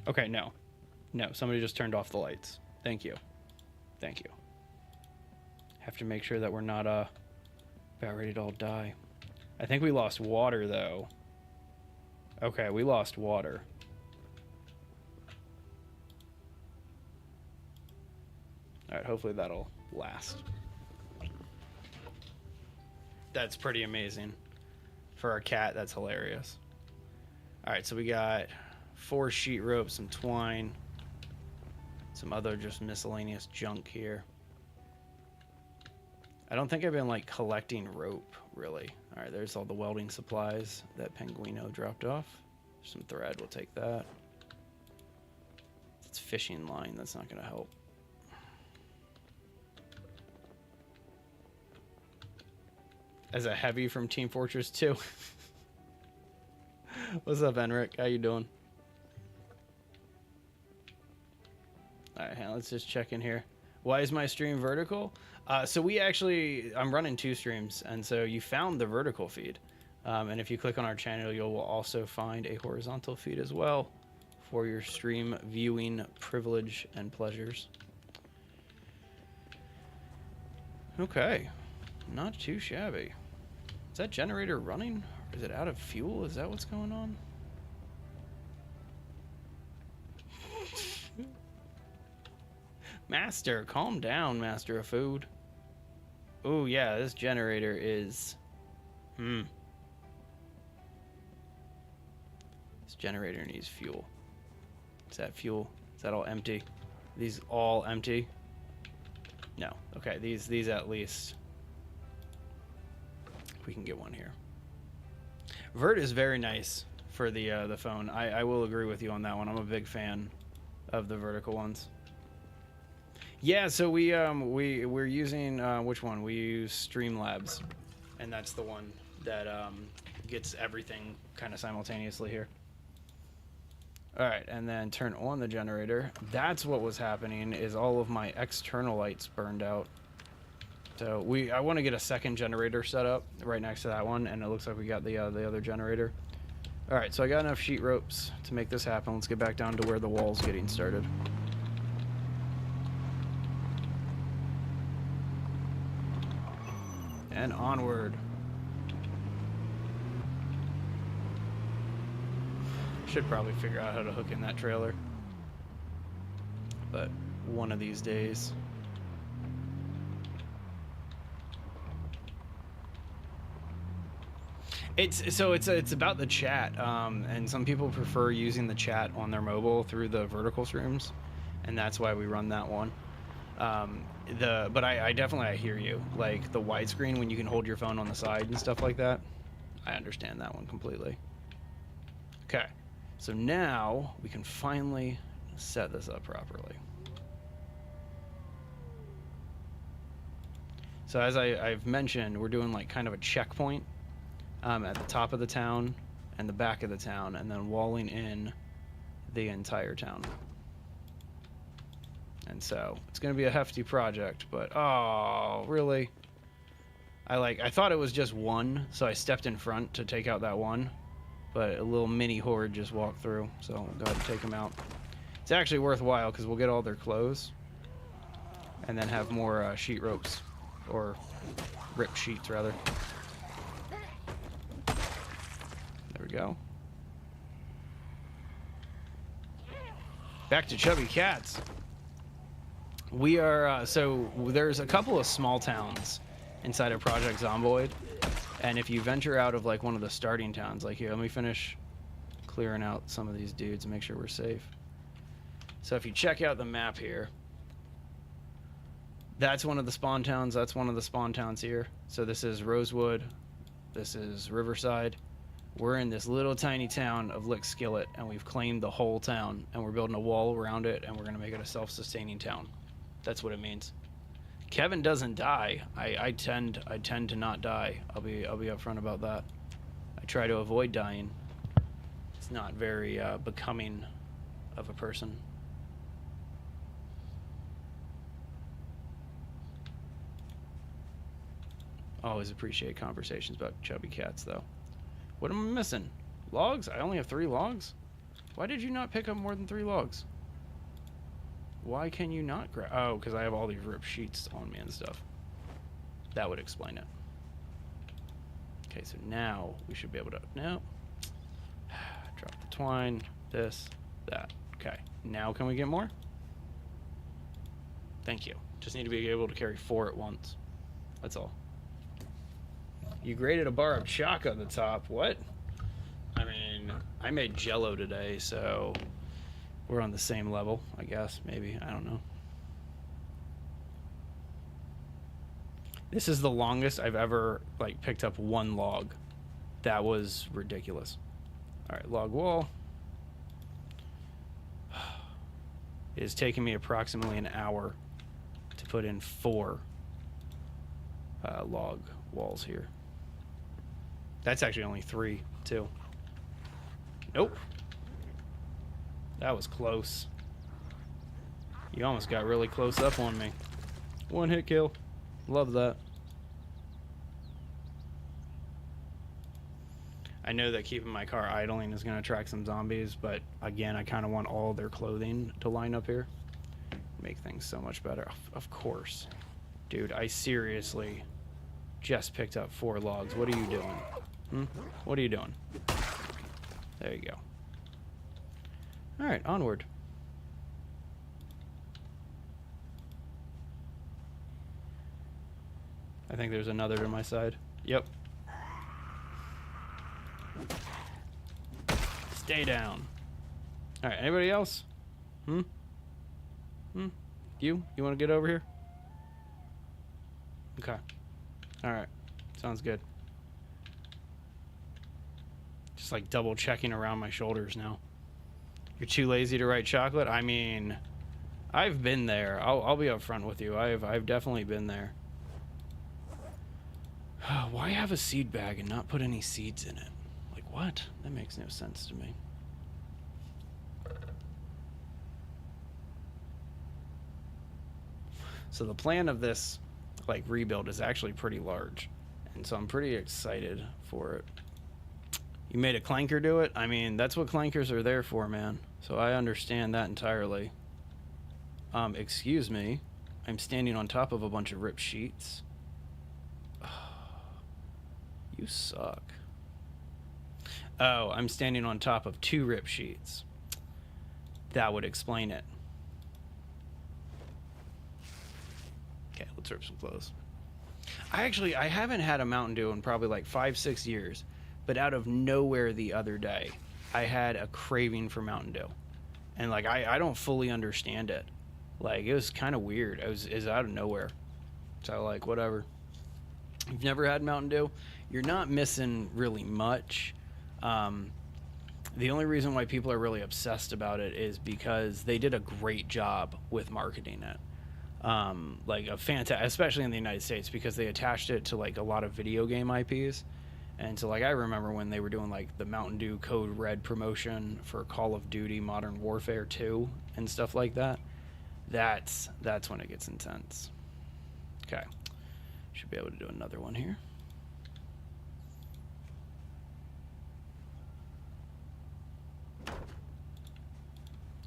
Okay, no. No, somebody just turned off the lights. Thank you. Thank you. Have to make sure that we're not about ready to all die. I think we lost water, though. Okay, we lost water. Alright, hopefully that'll last. That's pretty amazing. For a cat, that's hilarious. Alright, so we got 4 sheet ropes, some twine, some other just miscellaneous junk here. I don't think I've been like collecting rope, really. Alright, there's all the welding supplies that Penguino dropped off. Some thread, we'll take that. It's fishing line, that's not going to help. As a heavy from Team Fortress 2. What's up, Enric? How you doing? Alright, let's just check in here. Why is my stream vertical? So I'm running 2 streams, and so you found the vertical feed. And if you click on our channel, you'll also find a horizontal feed as well for your stream viewing privilege and pleasures. Okay, not too shabby. Is that generator running? Or is it out of fuel? Is that what's going on? Master, calm down, Master of Food. Oh yeah, this generator is... This generator needs fuel. Is that fuel? Is that all empty? Are these all empty? No. Okay, these at least... We can get one here. Vert is very nice for the phone. I will agree with you on that one. I'm a big fan of the vertical ones. Yeah, so we're using which one? We use Streamlabs, and that's the one that gets everything kind of simultaneously here. All right, and then turn on the generator. That's what was happening. Is all of my external lights burned out. So I want to get a second generator set up right next to that one, and it looks like we got the other generator. All right, so I got enough sheet ropes to make this happen. Let's get back down to where the wall's getting started. And onward. Should probably figure out how to hook in that trailer. But one of these days. It's about the chat, and some people prefer using the chat on their mobile through the vertical streams, and that's why we run that one. But I definitely hear you. Like the widescreen when you can hold your phone on the side and stuff like that. I understand that one completely. Okay, so now we can finally set this up properly. So as I've mentioned, we're doing like kind of a checkpoint. At the top of the town and the back of the town, and then walling in the entire town. And so it's going to be a hefty project, but oh, really? I thought it was just one, so I stepped in front to take out that one, but a little mini horde just walked through, so we'll go ahead and take them out. It's actually worthwhile because we'll get all their clothes and then have more sheet ropes, or rip sheets rather. There we go. Back to Chubby Cats. We are, so there's a couple of small towns inside of Project Zomboid. And if you venture out of like one of the starting towns, like here, let me finish clearing out some of these dudes and make sure we're safe. So if you check out the map here, that's one of the spawn towns. That's one of the spawn towns here. So this is Rosewood. This is Riverside. We're in this little tiny town of Lickskillet, and we've claimed the whole town, and we're building a wall around it, and we're going to make it a self-sustaining town. That's what it means. Kevin doesn't die. I tend to not die. I'll be upfront about that. I try to avoid dying. It's not very becoming of a person. Always appreciate conversations about chubby cats, though. What am I missing? Logs? I only have 3 logs? Why did you not pick up more than 3 logs? Why can you not grab... Oh, because I have all these ripped sheets on me and stuff. That would explain it. Okay, so now we should be able to... No. Drop the twine. This. That. Okay. Now can we get more? Thank you. Just need to be able to carry 4 at once. That's all. You graded a bar of chalk on the top. What? I mean, I made Jell-O today, so we're on the same level, I guess. Maybe. I don't know. This is the longest I've ever, like, picked up 1 log. That was ridiculous. All right, log wall. It has taken me approximately an hour to put in 4 log walls here. That's actually only 3, too. Nope. That was close. You almost got really close up on me. 1 hit kill. Love that. I know that keeping my car idling is going to attract some zombies, but again, I kind of want all their clothing to line up here. Make things so much better. Of course. Dude, I seriously just picked up 4 logs. What are you doing? What are you doing? There you go. All right, onward. I think there's another to my side. Yep. Stay down. All right, anybody else? You want to get over here? Okay. All right. Sounds good. Just like double checking around my shoulders now. You're too lazy to write chocolate? I mean, I've been there. I'll be upfront with you. I've definitely been there. Why have a seed bag and not put any seeds in it? Like, what? That makes no sense to me. So the plan of this, like, rebuild is actually pretty large. And so I'm pretty excited for it. You made a clanker do it? I mean, that's what clankers are there for, man. So I understand that entirely. Excuse me. I'm standing on top of a bunch of ripped sheets. You suck. Oh, I'm standing on top of 2 rip sheets. That would explain it. Okay, let's rip some clothes. I haven't had a Mountain Dew in probably like 5-6 years, but out of nowhere the other day, I had a craving for Mountain Dew. And like, I don't fully understand it. Like, it was kind of weird. It was out of nowhere. So like, whatever. If you've never had Mountain Dew, you're not missing really much. The only reason why people are really obsessed about it is because they did a great job with marketing it. Like a fantastic, especially in the United States, because they attached it to like a lot of video game IPs. And so like, I remember when they were doing like the Mountain Dew Code Red promotion for Call of Duty Modern Warfare 2 and stuff like that. That's when it gets intense. Okay. Should be able to do another one here. All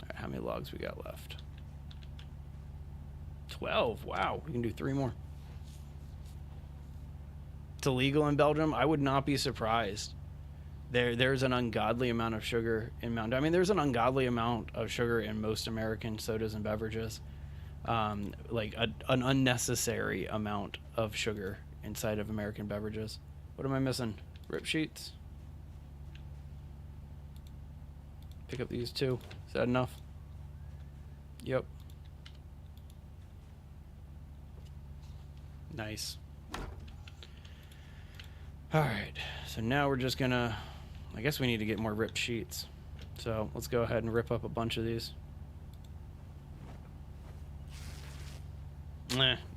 right, how many logs we got left? 12. Wow, we can do 3 more. It's illegal in Belgium. I would not be surprised. There's an ungodly amount of sugar in Mountain Dew. I mean, there's an ungodly amount of sugar in most American sodas and beverages. Like an unnecessary amount of sugar inside of American beverages. What am I missing? Rip sheets. Pick up these 2. Is that enough? Yep. Nice. All right, so now we're just gonna, I guess we need to get more ripped sheets. So let's go ahead and rip up a bunch of these.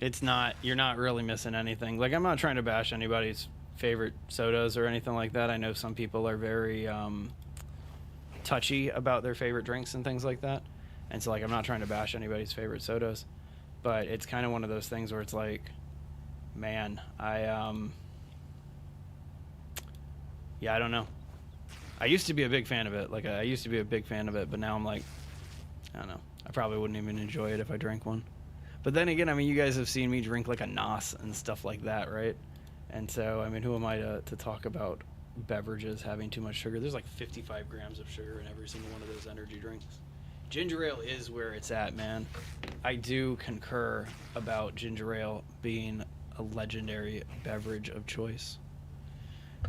It's not, you're not really missing anything. Like, I'm not trying to bash anybody's favorite sodas or anything like that. I know some people are very touchy about their favorite drinks and things like that. And so like, I'm not trying to bash anybody's favorite sodas, but it's kind of one of those things where it's like, man, yeah, I don't know. I used to be a big fan of it. Like, I used to be a big fan of it, but now I'm like, I don't know. I probably wouldn't even enjoy it if I drank one. But then again, I mean, you guys have seen me drink like a Nos and stuff like that, right? And so, I mean, who am I to talk about beverages having too much sugar? There's like 55 grams of sugar in every single one of those energy drinks. Ginger ale is where it's at, man. I do concur about ginger ale being a legendary beverage of choice.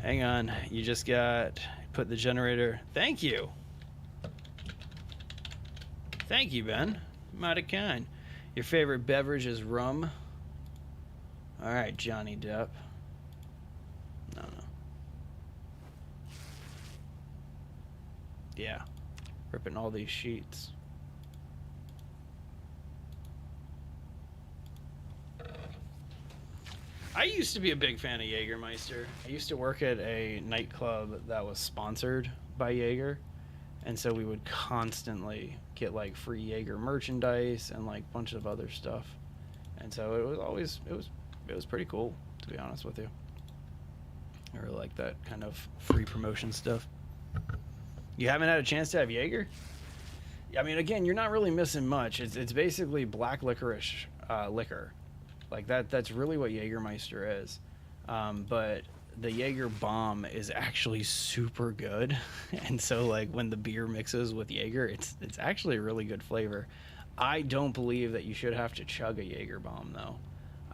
Hang on, you just got put the generator. Thank you. Thank you, Ben. Mighty kind. Your favorite beverage is rum. All right, Johnny Depp. No. Yeah, ripping all these sheets. I used to be a big fan of Jägermeister. I used to work at a nightclub that was sponsored by Jaeger, and so we would constantly get like free Jaeger merchandise and like a bunch of other stuff. And so it was pretty cool, to be honest with you. I really like that kind of free promotion stuff. You haven't had a chance to have Jaeger? I mean, again, you're not really missing much. It's basically black licorice liquor. Like that's really what Jägermeister is. But the Jaeger bomb is actually super good. And so like when the beer mixes with Jaeger, it's actually a really good flavor. I don't believe that you should have to chug a Jaeger bomb though.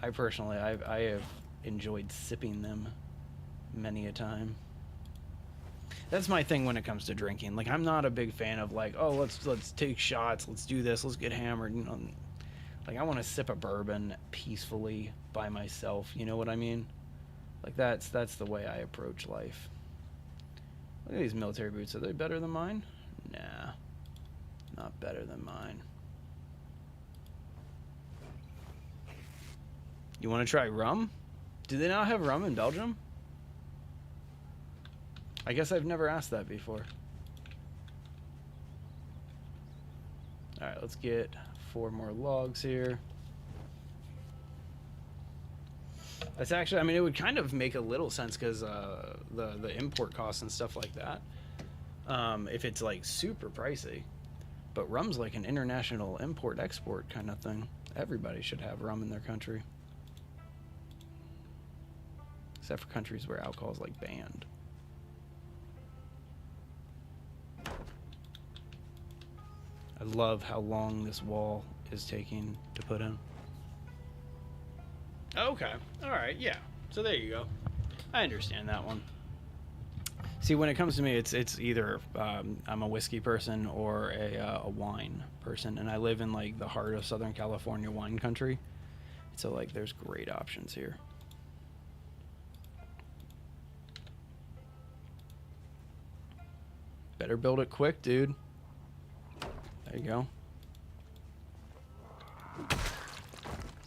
I personally, I have enjoyed sipping them many a time. That's my thing when it comes to drinking. Like, I'm not a big fan of like, oh, let's take shots, let's do this, let's get hammered. You know, like, I want to sip a bourbon peacefully by myself. You know what I mean? Like, that's the way I approach life. Look at these military boots. Are they better than mine? Nah, not better than mine. You want to try rum? Do they not have rum in Belgium? I guess I've never asked that before. All right, let's get 4 more logs here. That's actually, I mean, it would kind of make a little sense because the import costs and stuff like that. If it's like super pricey, but rum's like an international import-export kind of thing. Everybody should have rum in their country. except for countries where alcohol is like banned. I love how long this wall is taking to put in. Okay. All right. Yeah. So there you go. I understand that one. See, when it comes to me, it's either I'm a whiskey person or a wine person, and I live in like the heart of Southern California wine country. So like, there's great options here. Better build it quick, dude. There you go.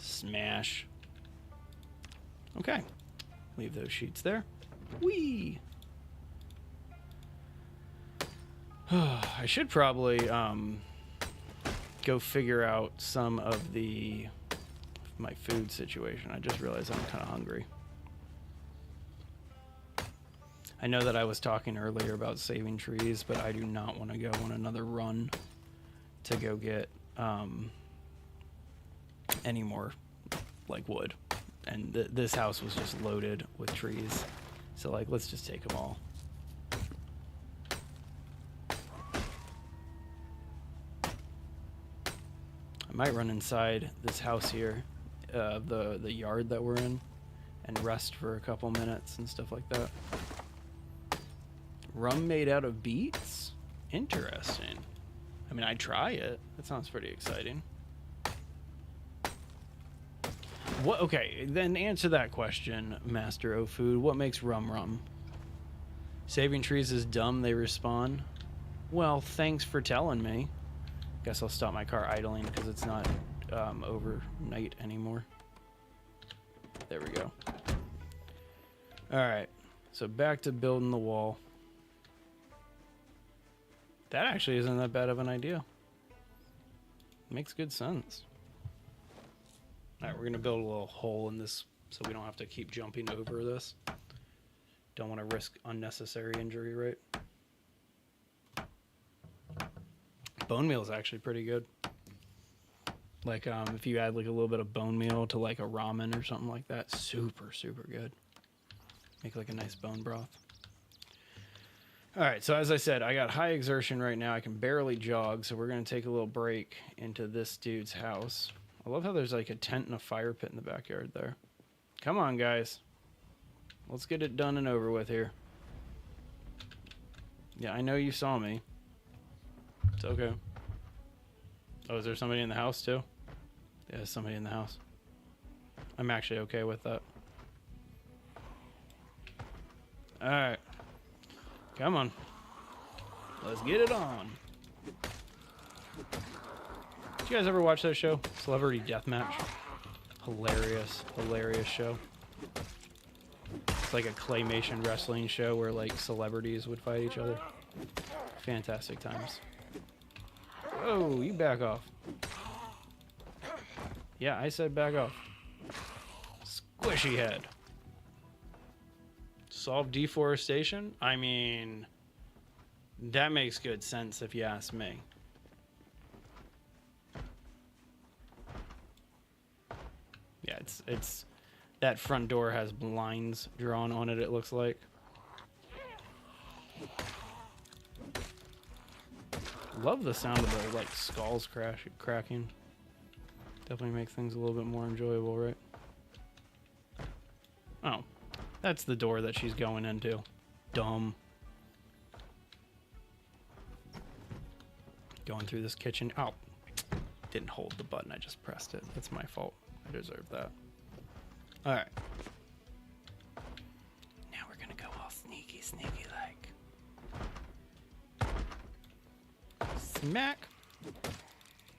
Smash. Okay. Leave those sheets there. Whee! I should probably go figure out some of my food situation. I just realized I'm kind of hungry. I know that I was talking earlier about saving trees, but I do not want to go on another run to go get any more like wood. And this house was just loaded with trees. So like, let's just take them all. I might run inside this house here, the yard that we're in, and rest for a couple minutes and stuff like that. Rum made out of beets? Interesting. I mean, I'd try it. That sounds pretty exciting. What? Okay, then answer that question, Master O Food. What makes rum rum? Saving trees is dumb, they respond. Well, thanks for telling me. Guess I'll stop my car idling because it's not overnight anymore. There we go. Alright, so back to building the wall. That actually isn't that bad of an idea. Makes good sense. Alright, we're going to build a little hole in this so we don't have to keep jumping over this. Don't want to risk unnecessary injury, right? Bone meal is actually pretty good. Like, if you add like a little bit of bone meal to like a ramen or something like that, super, super good. Make like a nice bone broth. All right, so as I said, I got high exertion right now. I can barely jog, so we're going to take a little break into this dude's house. I love how there's like a tent and a fire pit in the backyard there. Come on, guys. Let's get it done and over with here. Yeah, I know you saw me. It's okay. Oh, is there somebody in the house too? Yeah, there's somebody in the house. I'm actually okay with that. Alright. Come on. Let's get it on. Did you guys ever watch that show? Celebrity Deathmatch? Hilarious, hilarious show. It's like a claymation wrestling show where like celebrities would fight each other. Fantastic times. Oh, you back off. Yeah, I said back off. Squishy head. Solve deforestation? I mean, that makes good sense if you ask me. Yeah, it's that front door has lines drawn on it, it looks like. Love the sound of the like skulls cracking. Definitely makes things a little bit more enjoyable, right? Oh, that's the door that she's going into. Dumb. Going through this kitchen. Oh, didn't hold the button. I just pressed it. That's my fault. I deserve that. All right. Now we're gonna go all sneaky like. Smack.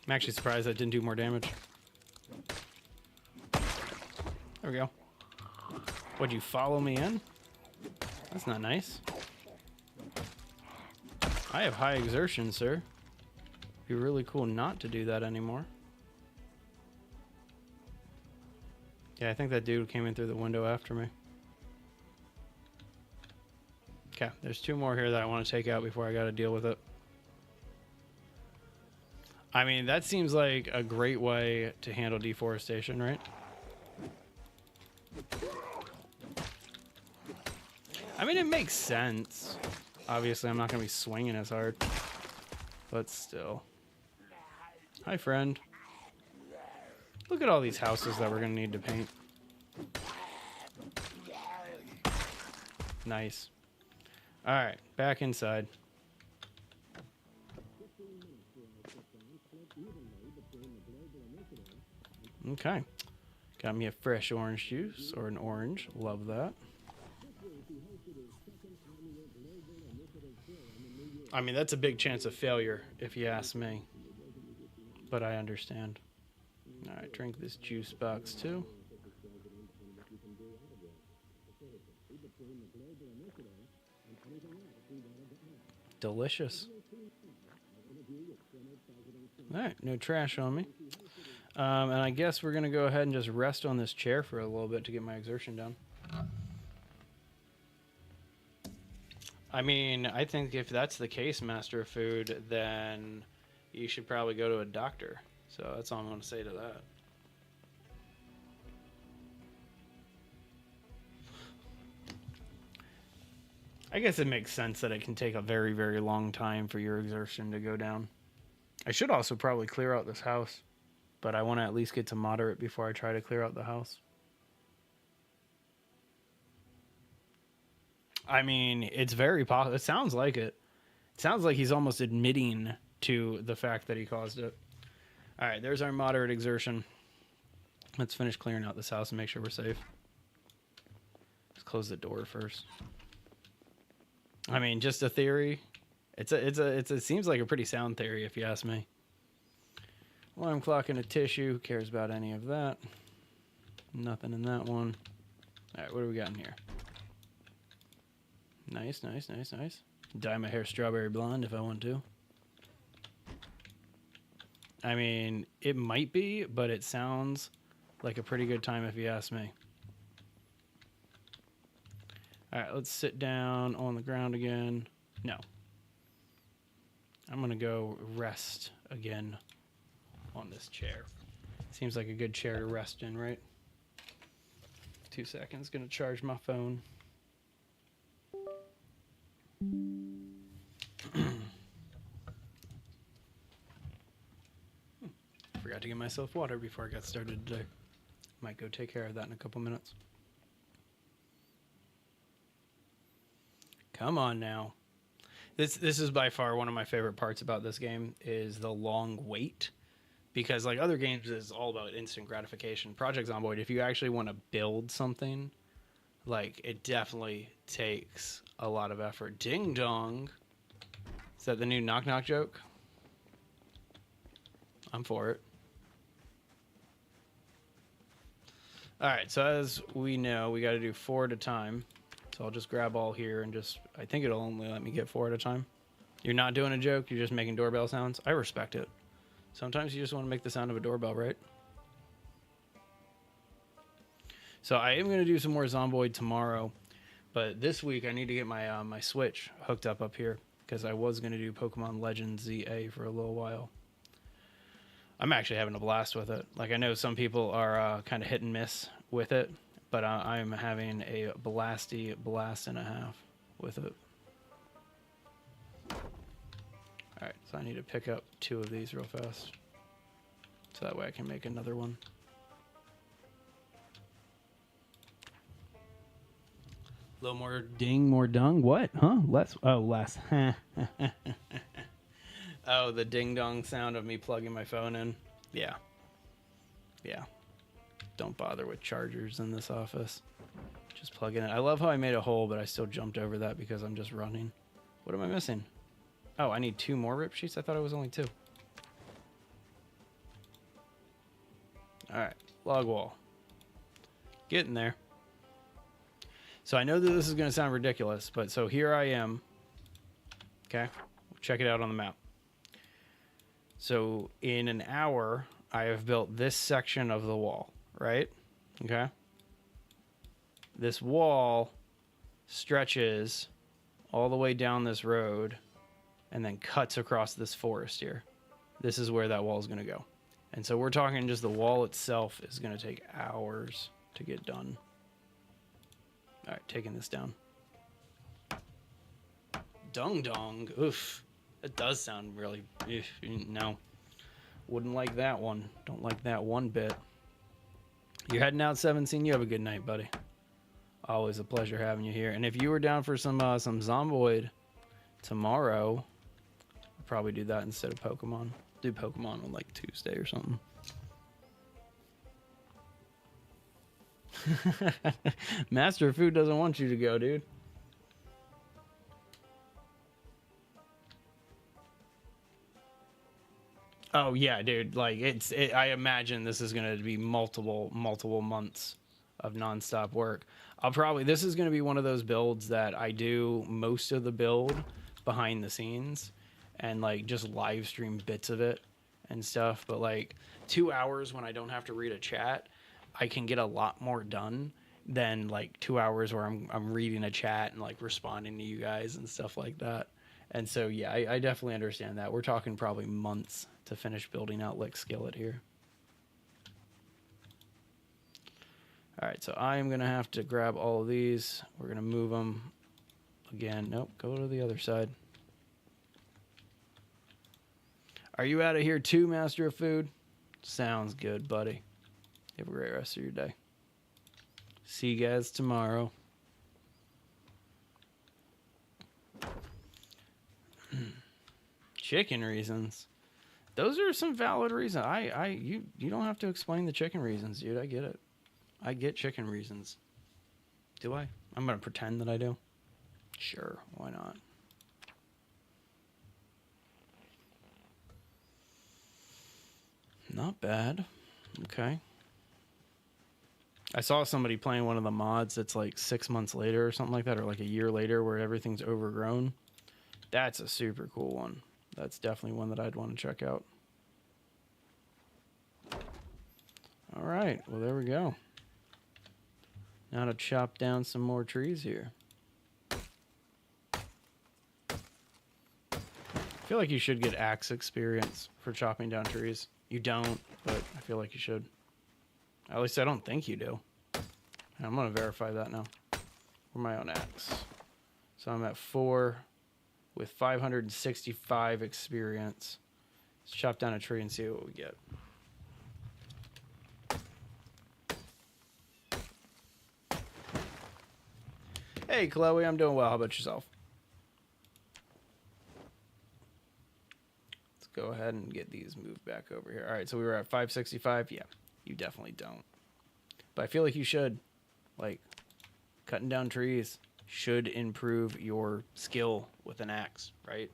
I'm actually surprised that didn't do more damage. There we go. Would you follow me in? That's not nice. I have high exertion, sir. It'd be really cool not to do that anymore. Yeah, I think that dude came in through the window after me. Okay, there's two more here that I want to take out before I got to deal with it. I mean, that seems like a great way to handle deforestation, right? I mean, it makes sense. Obviously, I'm not going to be swinging as hard. But still. Hi, friend. Look at all these houses that we're going to need to paint. Nice. Alright, back inside. Okay. Got me a fresh orange juice, or an orange. Love that. I mean, that's a big chance of failure, if you ask me. But I understand. Alright, drink this juice box, too. Delicious. Alright, no trash on me. And I guess we're going to go ahead and just rest on this chair for a little bit to get my exertion done. I mean, I think if that's the case, Master of Food, then you should probably go to a doctor. So that's all I'm going to say to that. I guess it makes sense that it can take a very, very long time for your exertion to go down. I should also probably clear out this house, but I want to at least get to moderate before I try to clear out the house. I mean, it's very possible. It sounds like it. It sounds like he's almost admitting to the fact that he caused it. All right, there's our moderate exertion. Let's finish clearing out this house and make sure we're safe. Let's close the door first. I mean, just a theory. It seems like a pretty sound theory, if you ask me. Alarm clock and a tissue. Who cares about any of that? Nothing in that one. All right, what do we got in here? Nice, nice, nice, nice. Dye my hair strawberry blonde if I want to. I mean, it might be, but it sounds like a pretty good time if you ask me. All right, let's sit down on the ground again. No. I'm going to go rest again on this chair. Seems like a good chair to rest in, right? 2 seconds. Going to charge my phone. Forgot to give myself water before I got started today. Might go take care of that in a couple minutes. Come on now. This is by far one of my favorite parts about this game is the long wait. Because like other games, it's all about instant gratification. Project Zomboid, if you actually want to build something, like it definitely takes a lot of effort. Ding dong. Is that the new knock knock joke? I'm for it. Alright, so as we know, we got to do 4 at a time. So I'll just grab all here and just... I think it'll only let me get 4 at a time. You're not doing a joke, you're just making doorbell sounds. I respect it. Sometimes you just want to make the sound of a doorbell, right? So I am going to do some more Zomboid tomorrow. But this week I need to get my my Switch hooked up here. Because I was going to do Pokemon Legends ZA for a little while. I'm actually having a blast with it. Like, I know some people are kind of hit and miss with it, but I'm having a blasty blast and a half with it. Alright, so I need to pick up 2 of these real fast. So that way I can make another one. A little more ding, more dung. What? Huh? Less. Oh, less. Oh, the ding-dong sound of me plugging my phone in. Yeah. Yeah. Don't bother with chargers in this office. Just plug in it. I love how I made a hole, but I still jumped over that because I'm just running. What am I missing? Oh, I need 2 more rip sheets? I thought it was only 2. Alright. Log wall. Getting there. So I know that this is going to sound ridiculous, but so here I am. Okay. Check it out on the map. So in an hour, I have built this section of the wall, right? Okay. This wall stretches all the way down this road and then cuts across this forest here. This is where that wall is going to go. And so we're talking just the wall itself is going to take hours to get done. All right, taking this down. Dung dong. Oof. That does sound really... No. Wouldn't like that one. Don't like that one bit. You're heading out, 17. You have a good night, buddy. Always a pleasure having you here. And if you were down for some Zomboid tomorrow, I'd probably do that instead of Pokemon. Do Pokemon on like Tuesday or something. Master of Food doesn't want you to go, dude. Oh yeah, dude. Like I imagine this is gonna be multiple months of nonstop work. This is gonna be one of those builds that I do most of the build behind the scenes and like just live stream bits of it and stuff. But like 2 hours when I don't have to read a chat, I can get a lot more done than like 2 hours where I'm reading a chat and like responding to you guys and stuff like that. And so yeah, I definitely understand that. We're talking probably months to finish building out Lickskillet here. All right, so I am going to have to grab all of these. We're going to move them again. Nope, go to the other side. Are you out of here too, Master of Food? Sounds good, buddy. Have a great rest of your day. See you guys tomorrow. Chicken reasons. Those are some valid reasons. You don't have to explain the chicken reasons, dude. I get it. I get chicken reasons. Do I? I'm gonna pretend that I do. Sure, why not? Not bad. Okay. I saw somebody playing one of the mods that's like 6 months later or something like that, or like a year later where everything's overgrown. That's a super cool one. That's definitely one that I'd want to check out. All right, well, there we go. Now to chop down some more trees here. I feel like you should get axe experience for chopping down trees. You don't, but I feel like you should. At least I don't think you do. And I'm going to verify that now. Where's my own axe? So I'm at 4 with 565 experience. Let's chop down a tree and see what we get. Hey, Chloe, I'm doing well. How about yourself? Let's go ahead and get these moved back over here. All right, so we were at 565. Yeah, you definitely don't. But I feel like you should. Like, cutting down trees should improve your skill with an axe, right?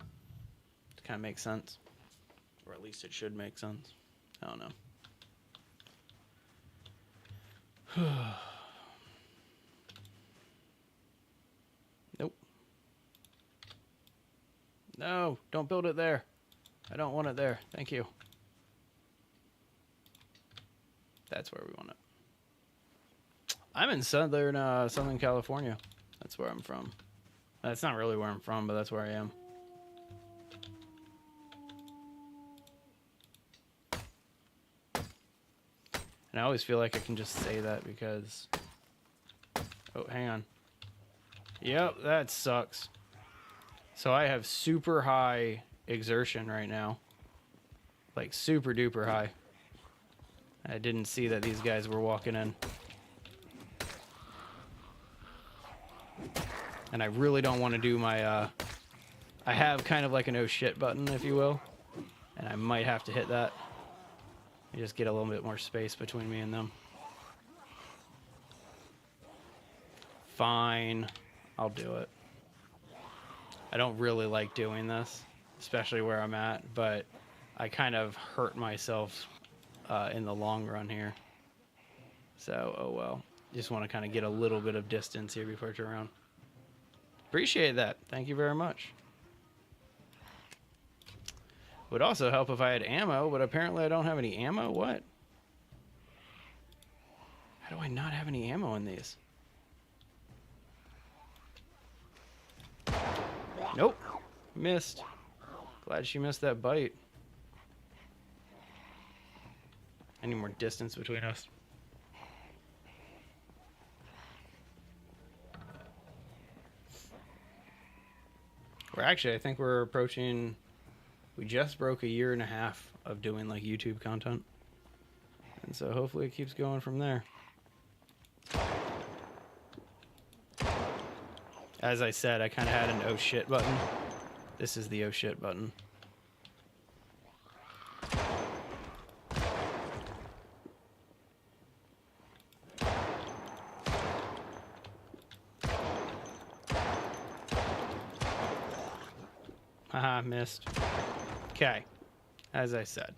It kind of makes sense. Or at least it should make sense. I don't know. Nope. No, don't build it there. I don't want it there. Thank you. That's where we want it. I'm in Southern California. That's where I'm from. That's not really where I'm from, but that's where I am. And I always feel like I can just say that because... Oh, hang on. Yep, that sucks. So I have super high exertion right now. Like super duper high. I didn't see that these guys were walking in. And I really don't want to do my, I have kind of like an oh shit button, if you will. And I might have to hit that. I just get a little bit more space between me and them. Fine. I'll do it. I don't really like doing this, especially where I'm at, but I kind of hurt myself in the long run here. So, oh well. Just want to kind of get a little bit of distance here before I turn around. Appreciate that. Thank you very much. Would also help if I had ammo, but apparently I don't have any ammo. What? How do I not have any ammo in these? Nope. Missed. Glad she missed that bite. I need more distance between us. I think we're approaching. We just broke a year and a half of doing like YouTube content, and so hopefully it keeps going from there. As I said, I kind of had an oh shit button. This is the oh shit button. Haha, missed. Okay, as I said.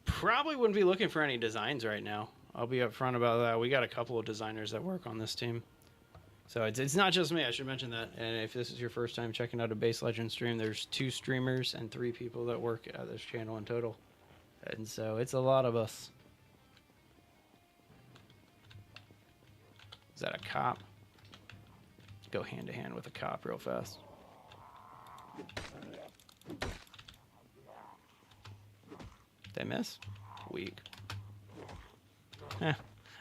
Probably wouldn't be looking for any designs right now. I'll be upfront about that. We got a couple of designers that work on this team. So it's not just me, I should mention that. And if this is your first time checking out a Base Legend stream, there's 2 streamers and 3 people that work at this channel in total. And so it's a lot of us. Is that a cop? Go hand to hand with a cop real fast. Did I miss? Weak.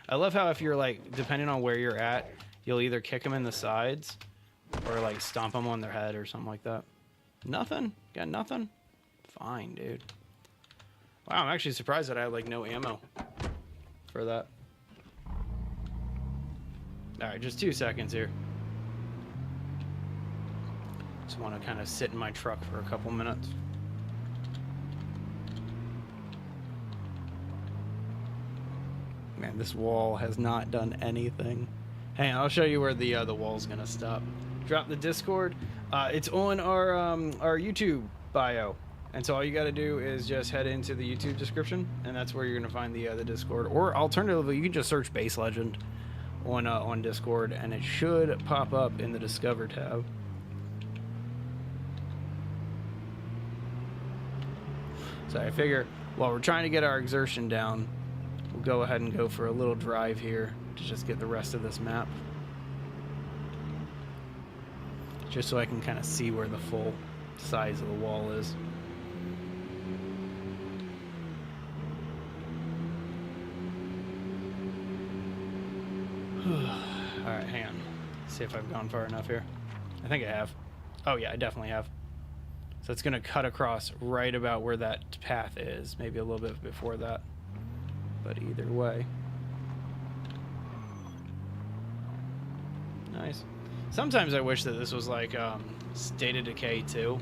I love how if you're like, depending on where you're at, you'll either kick them in the sides or like stomp them on their head or something like that. Nothing? Got nothing? Fine, dude. Wow, I'm actually surprised that I had like no ammo for that. Alright, just 2 seconds here. Just want to kind of sit in my truck for a couple minutes. Man, this wall has not done anything. Hang on, I'll show you where the wall's gonna stop. Drop the Discord. It's on our YouTube bio, and so all you got to do is just head into the YouTube description, and that's where you're gonna find the Discord. Or alternatively, you can just search Base Legend on Discord, and it should pop up in the Discover tab. So I figure while we're trying to get our exertion down, we'll go ahead and go for a little drive here to just get the rest of this map. Just so I can kind of see where the full size of the wall is. Alright, hang on. See if I've gone far enough here. I think I have. Oh yeah, I definitely have. So it's going to cut across right about where that path is. Maybe a little bit before that. But either way. Nice. Sometimes I wish that this was like State of Decay 2.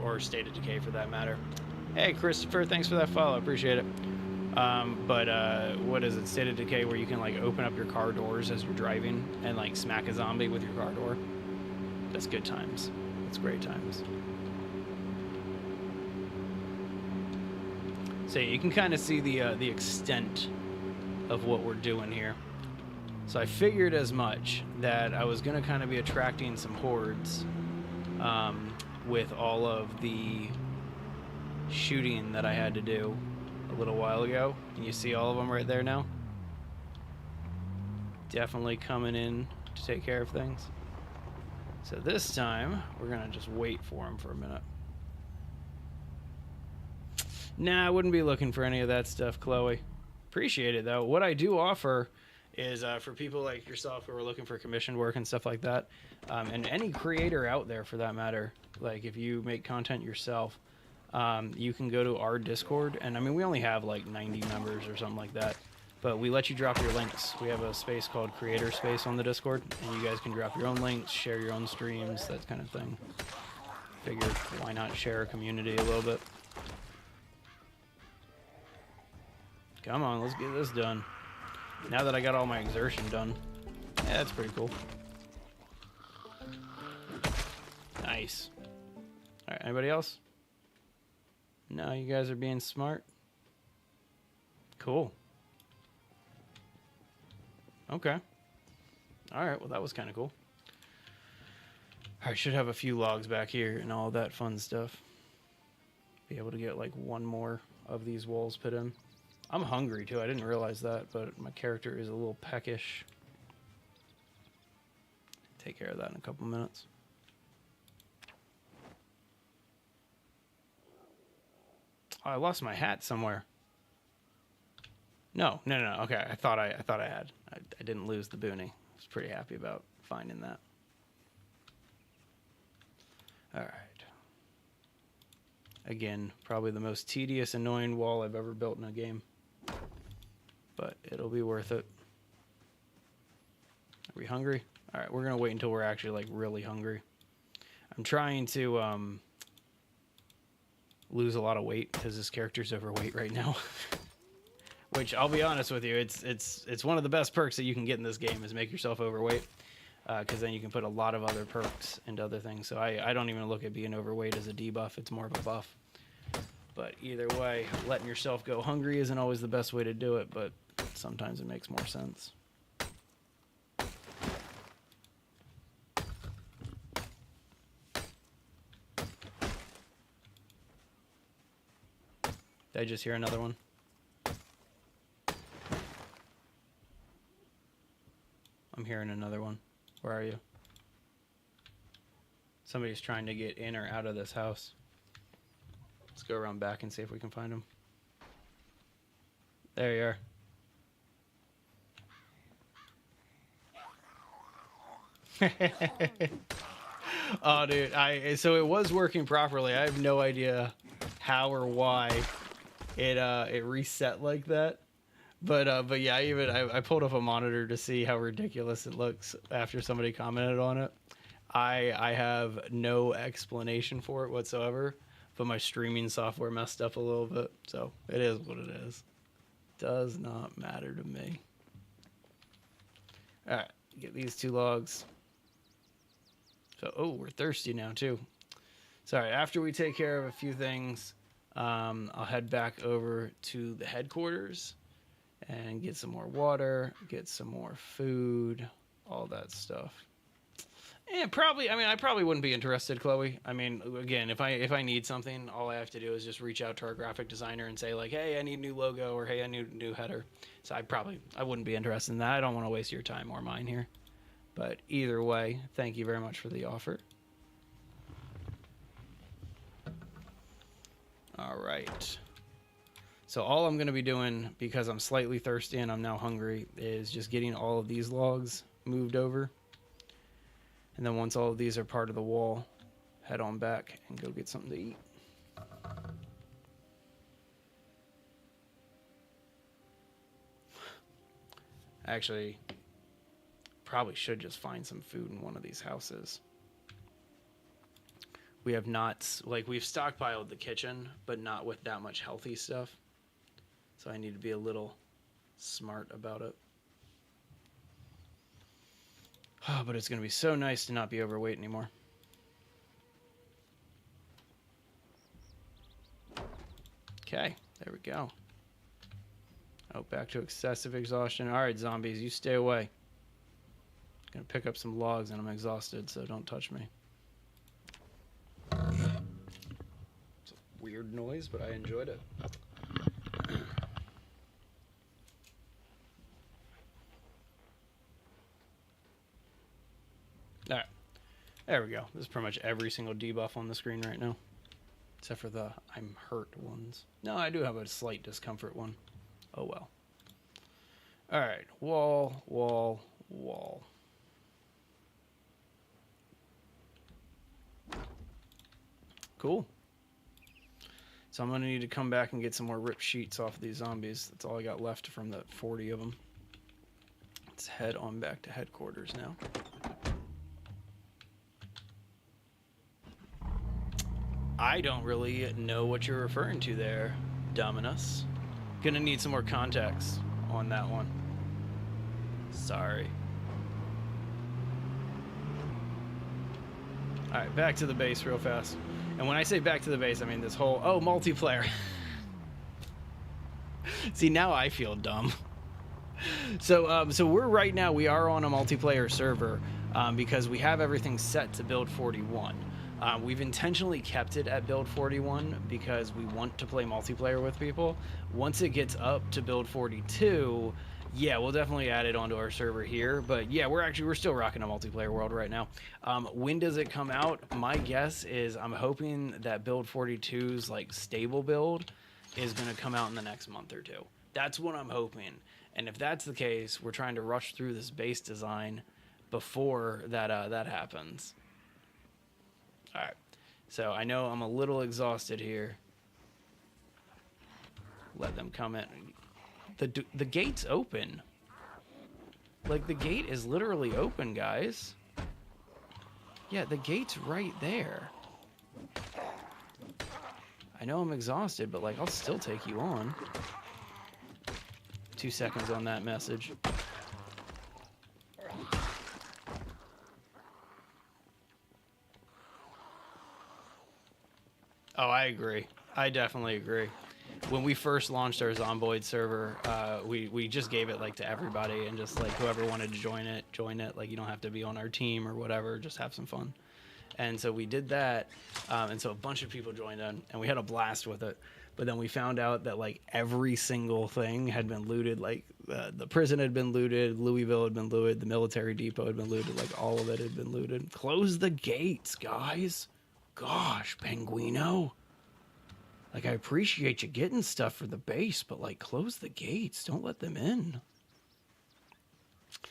Or State of Decay for that matter. Hey Christopher, thanks for that follow. Appreciate it. What is it? State of Decay where you can like open up your car doors as you're driving and like smack a zombie with your car door. That's good times. That's great times. So you can kind of see the extent of what we're doing here. So I figured as much that I was going to kind of be attracting some hordes with all of the shooting that I had to do a little while ago. And you see all of them right there now? Definitely coming in to take care of things. So this time, we're going to just wait for them for a minute. Nah, I wouldn't be looking for any of that stuff, Chloe. Appreciate it, though. What I do offer is for people like yourself who are looking for commissioned work and stuff like that, and any creator out there for that matter, like if you make content yourself, you can go to our Discord, and I mean, we only have like 90 members or something like that, but we let you drop your links. We have a space called Creator Space on the Discord, and you guys can drop your own links, share your own streams, that kind of thing. Figured, why not share a community a little bit? Come on, let's get this done. Now that I got all my exertion done. Yeah, that's pretty cool. Nice. Alright, anybody else? No, you guys are being smart. Cool. Okay. Alright, well that was kind of cool. I should have a few logs back here and all that fun stuff. Be able to get like one more of these walls put in. I'm hungry too, I didn't realize that, but my character is a little peckish. Take care of that in a couple minutes. Oh, I lost my hat somewhere. No. Okay, I thought I had. I didn't lose the boonie. I was pretty happy about finding that. All right. Again, probably the most tedious, annoying wall I've ever built in a game. But it'll be worth it. Are we hungry? All right, we're going to wait until we're actually, like, really hungry. I'm trying to lose a lot of weight because this character's overweight right now. Which, I'll be honest with you, it's one of the best perks that you can get in this game is make yourself overweight. Because then you can put a lot of other perks into other things. So I don't even look at being overweight as a debuff. It's more of a buff. But either way, letting yourself go hungry isn't always the best way to do it, but sometimes it makes more sense. Did I just hear another one? I'm hearing another one. Where are you? Somebody's trying to get in or out of this house. Let's go around back and see if we can find him. There you are. Oh, dude, so it was working properly. I have no idea how or why it reset like that. But yeah, I pulled up a monitor to see how ridiculous it looks after somebody commented on it. I have no explanation for it whatsoever, but my streaming software messed up a little bit, so it is what it is. Does not matter to me. All right, get these 2 logs. So, oh, we're thirsty now too. Sorry, after we take care of a few things, I'll head back over to the headquarters and get some more water, get some more food, all that stuff. And probably, I probably wouldn't be interested, Chloe. I mean, again, if I need something, all I have to do is just reach out to our graphic designer and say like, hey, I need a new logo, or hey, I need a new header. So I wouldn't be interested in that. I don't want to waste your time or mine here. But either way, thank you very much for the offer. All right. So all I'm going to be doing, because I'm slightly thirsty and I'm now hungry, is just getting all of these logs moved over. And then once all of these are part of the wall, head on back and go get something to eat. Actually, probably should just find some food in one of these houses. We have not, like, we've stockpiled the kitchen, but not with that much healthy stuff. So I need to be a little smart about it. Oh, but it's going to be so nice to not be overweight anymore. Okay, there we go. Oh, back to excessive exhaustion. All right, zombies, you stay away. Gonna pick up some logs and I'm exhausted, so don't touch me. It's a weird noise, but I enjoyed it. All right, there we go. This is pretty much every single debuff on the screen right now, except for the I'm hurt ones. No, I do have a slight discomfort one. Oh well. All right, wall, wall, wall. Cool. So I'm gonna need to come back and get some more ripped sheets off of these zombies. That's all I got left from the 40 of them. Let's head on back to headquarters now. I don't really know what you're referring to there, Dominus. Gonna need some more context on that one. Sorry. Alright, back to the base real fast. And when I say back to the base, I mean this whole, oh, multiplayer. See, now I feel dumb. So we're right now, we are on a multiplayer server because we have everything set to build 41. We've intentionally kept it at build 41 because we want to play multiplayer with people. Once it gets up to build 42, yeah, we'll definitely add it onto our server here. But yeah, we're still rocking a multiplayer world right now. When does it come out? My guess is I'm hoping that build 42's like stable build is going to come out in the next month or two. That's what I'm hoping. And if that's the case, we're trying to rush through this base design before that happens. All right. So I know I'm a little exhausted here. Let them come in. The gate's open. Like, the gate is literally open, guys. Yeah, the gate's right there. I know I'm exhausted, but, like, I'll still take you on. 2 seconds on that message. Oh, I agree. I definitely agree. When we first launched our Zomboid server, we just gave it like to everybody, and just like whoever wanted to join it. Like, you don't have to be on our team or whatever, just have some fun. And so we did that, and so a bunch of people joined in, and we had a blast with it. But then we found out that like every single thing had been looted. Like the prison had been looted, Louisville had been looted, the military depot had been looted. Like, all of it had been looted. Close the gates, guys. Gosh, Penguino. Like, I appreciate you getting stuff for the base, but, like, close the gates. Don't let them in.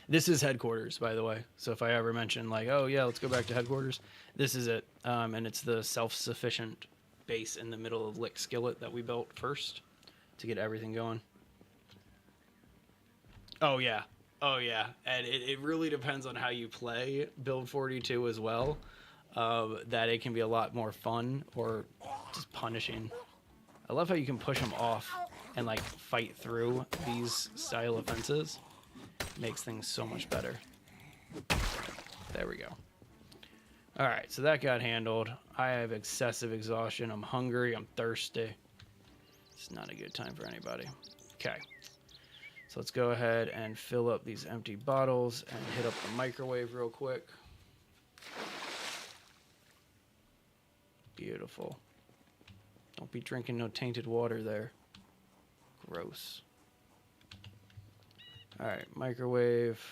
This is headquarters, by the way. So if I ever mention, like, oh, yeah, let's go back to headquarters, this is it. And it's the self-sufficient base in the middle of Lickskillet that we built first to get everything going. Oh, yeah. Oh, yeah. And it really depends on how you play Build 42 as well. That it can be a lot more fun or just punishing. I love how you can push them off and like fight through these style of fences. Makes things so much better. There we go. All right, so that got handled. I have excessive exhaustion. I'm hungry. I'm thirsty. It's not a good time for anybody. Okay. So let's go ahead and fill up these empty bottles and hit up the microwave real quick. Beautiful. Don't be drinking no tainted water there. Gross. All right, microwave.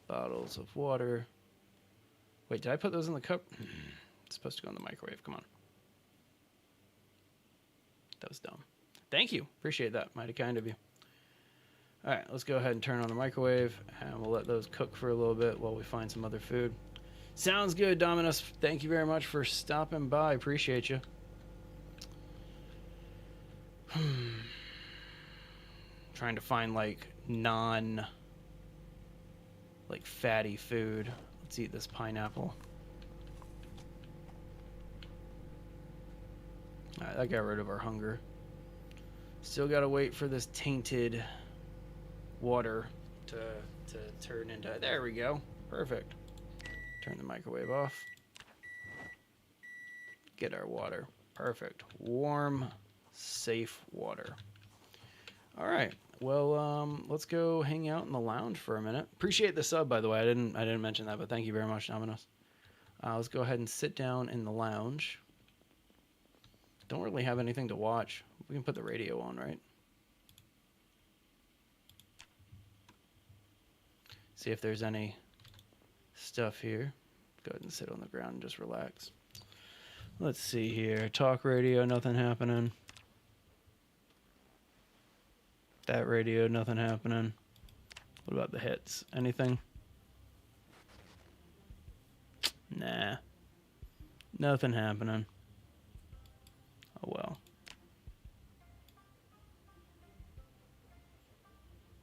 Bottles of water. Wait, did I put those in the cup? It's supposed to go in the microwave. Come on. That was dumb. Thank you. Appreciate that. Mighty kind of you. All right, let's go ahead and turn on the microwave, and we'll let those cook for a little bit while we find some other food. Sounds good, Dominus. Thank you very much for stopping by. Appreciate you. Trying to find like like fatty food. Let's eat this pineapple. Alright, that got rid of our hunger. Still gotta wait for this tainted water to turn into... There we go. Perfect. Turn the microwave off. Get our water. Perfect. Warm, safe water. All right. Well, let's go hang out in the lounge for a minute. Appreciate the sub, by the way. I didn't mention that, but thank you very much, Dominus. Let's go ahead and sit down in the lounge. Don't really have anything to watch. We can put the radio on, right? See if there's any stuff here. Go ahead and sit on the ground and just relax. Let's see here. Talk radio, nothing happening. That radio, nothing happening. What about the hits? Anything? Nah. Nothing happening. Oh well.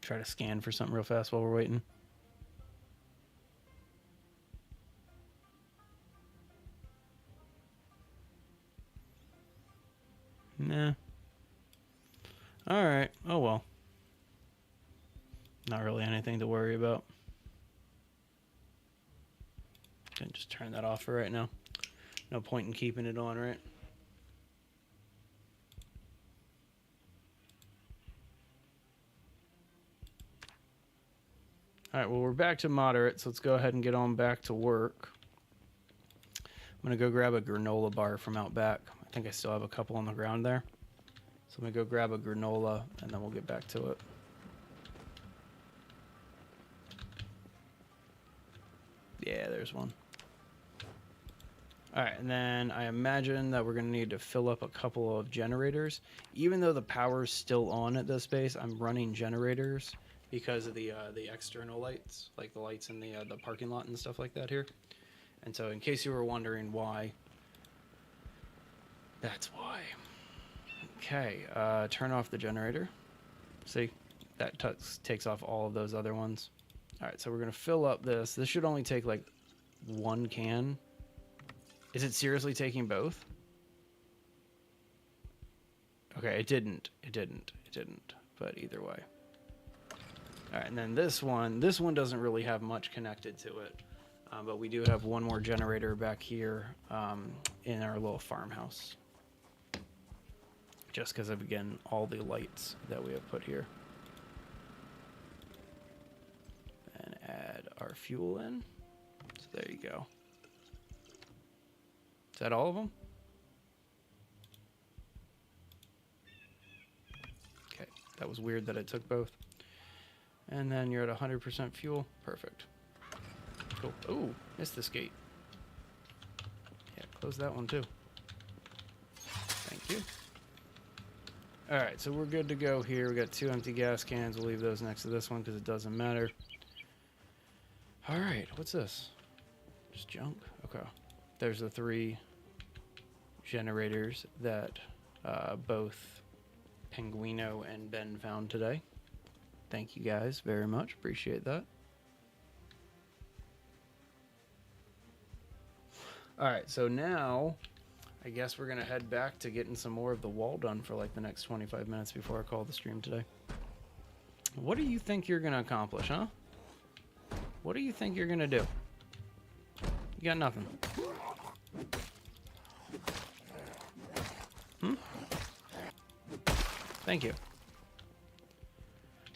Try to scan for something real fast while we're waiting. Nah. Alright. Oh well. Not really anything to worry about. Can just turn that off for right now. No point in keeping it on, right? Alright, well, we're back to moderate, so let's go ahead and get on back to work. I'm going to go grab a granola bar from out back. I think I still have a couple on the ground there. So I'm going to go grab a granola, and then we'll get back to it. Yeah, there's one. Alright, and then I imagine that we're going to need to fill up a couple of generators. Even though the power's still on at this base, I'm running generators because of the external lights, like the lights in the parking lot and stuff like that here. And so, in case you were wondering why, that's why. Okay, turn off the generator. See, that takes off all of those other ones. All right, so we're gonna fill up this. This should only take like 1 can. Is it seriously taking both? Okay, it didn't. But either way. All right, and then this one doesn't really have much connected to it. But we do have one more generator back here in our little farmhouse. Just because of, again, all the lights that we have put here. And add our fuel in. So there you go. Is that all of them? Okay, that was weird that it took both. And then you're at 100% fuel. Perfect. Cool. Ooh, missed this gate. Yeah, close that one too. Thank you. Alright, so we're good to go here. We got 2 empty gas cans. We'll leave those next to this one because it doesn't matter. Alright, what's this? Just junk? Okay. There's the 3 generators that both Penguino and Ben found today. Thank you guys very much. Appreciate that. Alright, so now I guess we're going to head back to getting some more of the wall done for like the next 25 minutes before I call the stream today. What do you think you're going to accomplish, huh? What do you think you're going to do? You got nothing. Thank you.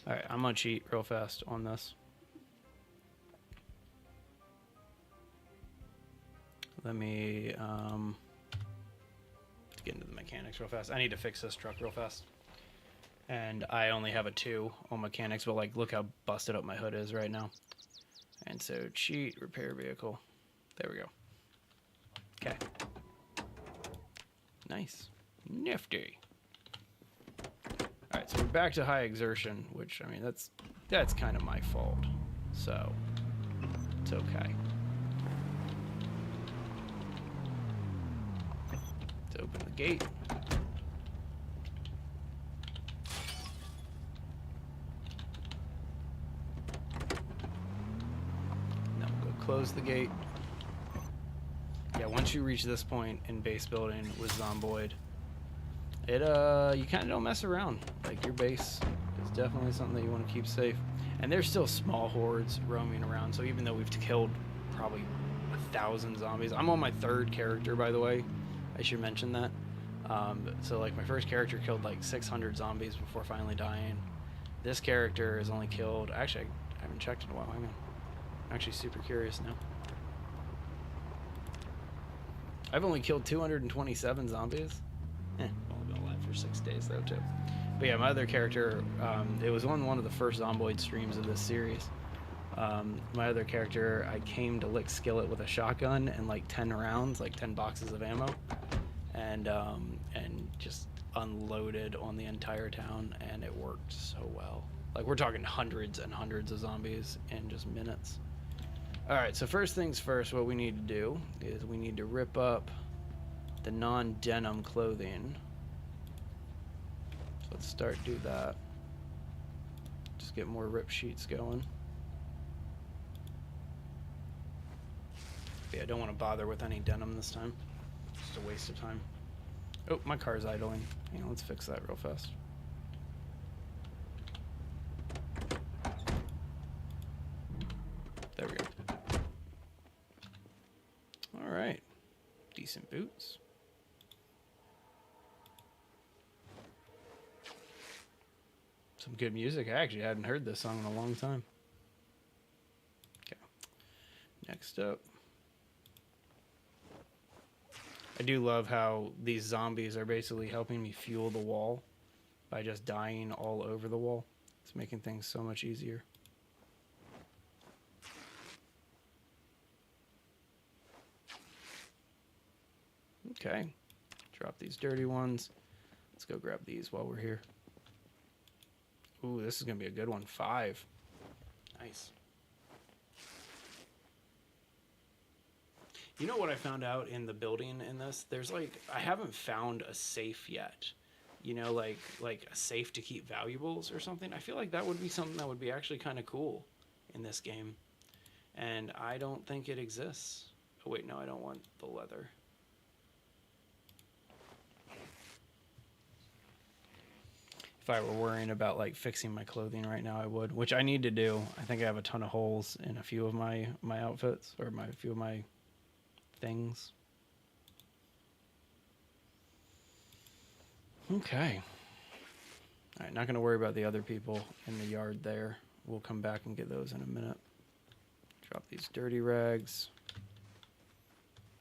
Alright, I'm going to cheat real fast on this. Let me get into the mechanics real fast. I need to fix this truck real fast. And I only have a 2 on mechanics, but like look how busted up my hood is right now. And so cheat, repair vehicle. There we go. Okay. Nice. Nifty. Alright, so we're back to high exertion, which, I mean, that's kind of my fault. So, it's okay. Let's open the gate. Now we'll go close the gate. Yeah, once you reach this point in base building with Zomboid, you kind of don't mess around. Like, your base is definitely something that you want to keep safe. And there's still small hordes roaming around, so even though we've killed probably 1,000 zombies. I'm on my 3rd character, by the way. I should mention that. So, like, my first character killed, like, 600 zombies before finally dying. This character has only killed... Actually, I haven't checked in a while. Hang on. I'm actually super curious now. I've only killed 227 zombies. I've only been alive for 6 days, though, too. But yeah, my other character, it was on one of the first Zomboid streams of this series. My other character, I came to Lickskillet with a shotgun and like 10 rounds, like 10 boxes of ammo, and just unloaded on the entire town, and it worked so well. Like, we're talking hundreds and hundreds of zombies in just minutes. Alright, so first things first, what we need to do is we need to rip up the non-denim clothing. So let's do that. Just get more rip sheets going. But yeah, I don't want to bother with any denim this time. Just a waste of time. Oh, my car's idling. Hang on, let's fix that real fast. There we go. Alright. Decent boots. Some good music. I actually hadn't heard this song in a long time. Okay. Next up. I do love how these zombies are basically helping me fuel the wall by just dying all over the wall. It's making things so much easier. Okay. Drop these dirty ones. Let's go grab these while we're here. Ooh, this is going to be a good one. 5. Nice. You know what I found out in the building in this? There's like, I haven't found a safe yet. You know, like a safe to keep valuables or something. I feel like that would be something that would be actually kind of cool in this game. And I don't think it exists. Oh, wait, no, I don't want the leather. If I were worrying about like fixing my clothing right now, I would, which I need to do. I think I have a ton of holes in a few of my outfits, or a few of my things. Okay. All right, not going to worry about the other people in the yard there. We'll come back and get those in a minute. Drop these dirty rags.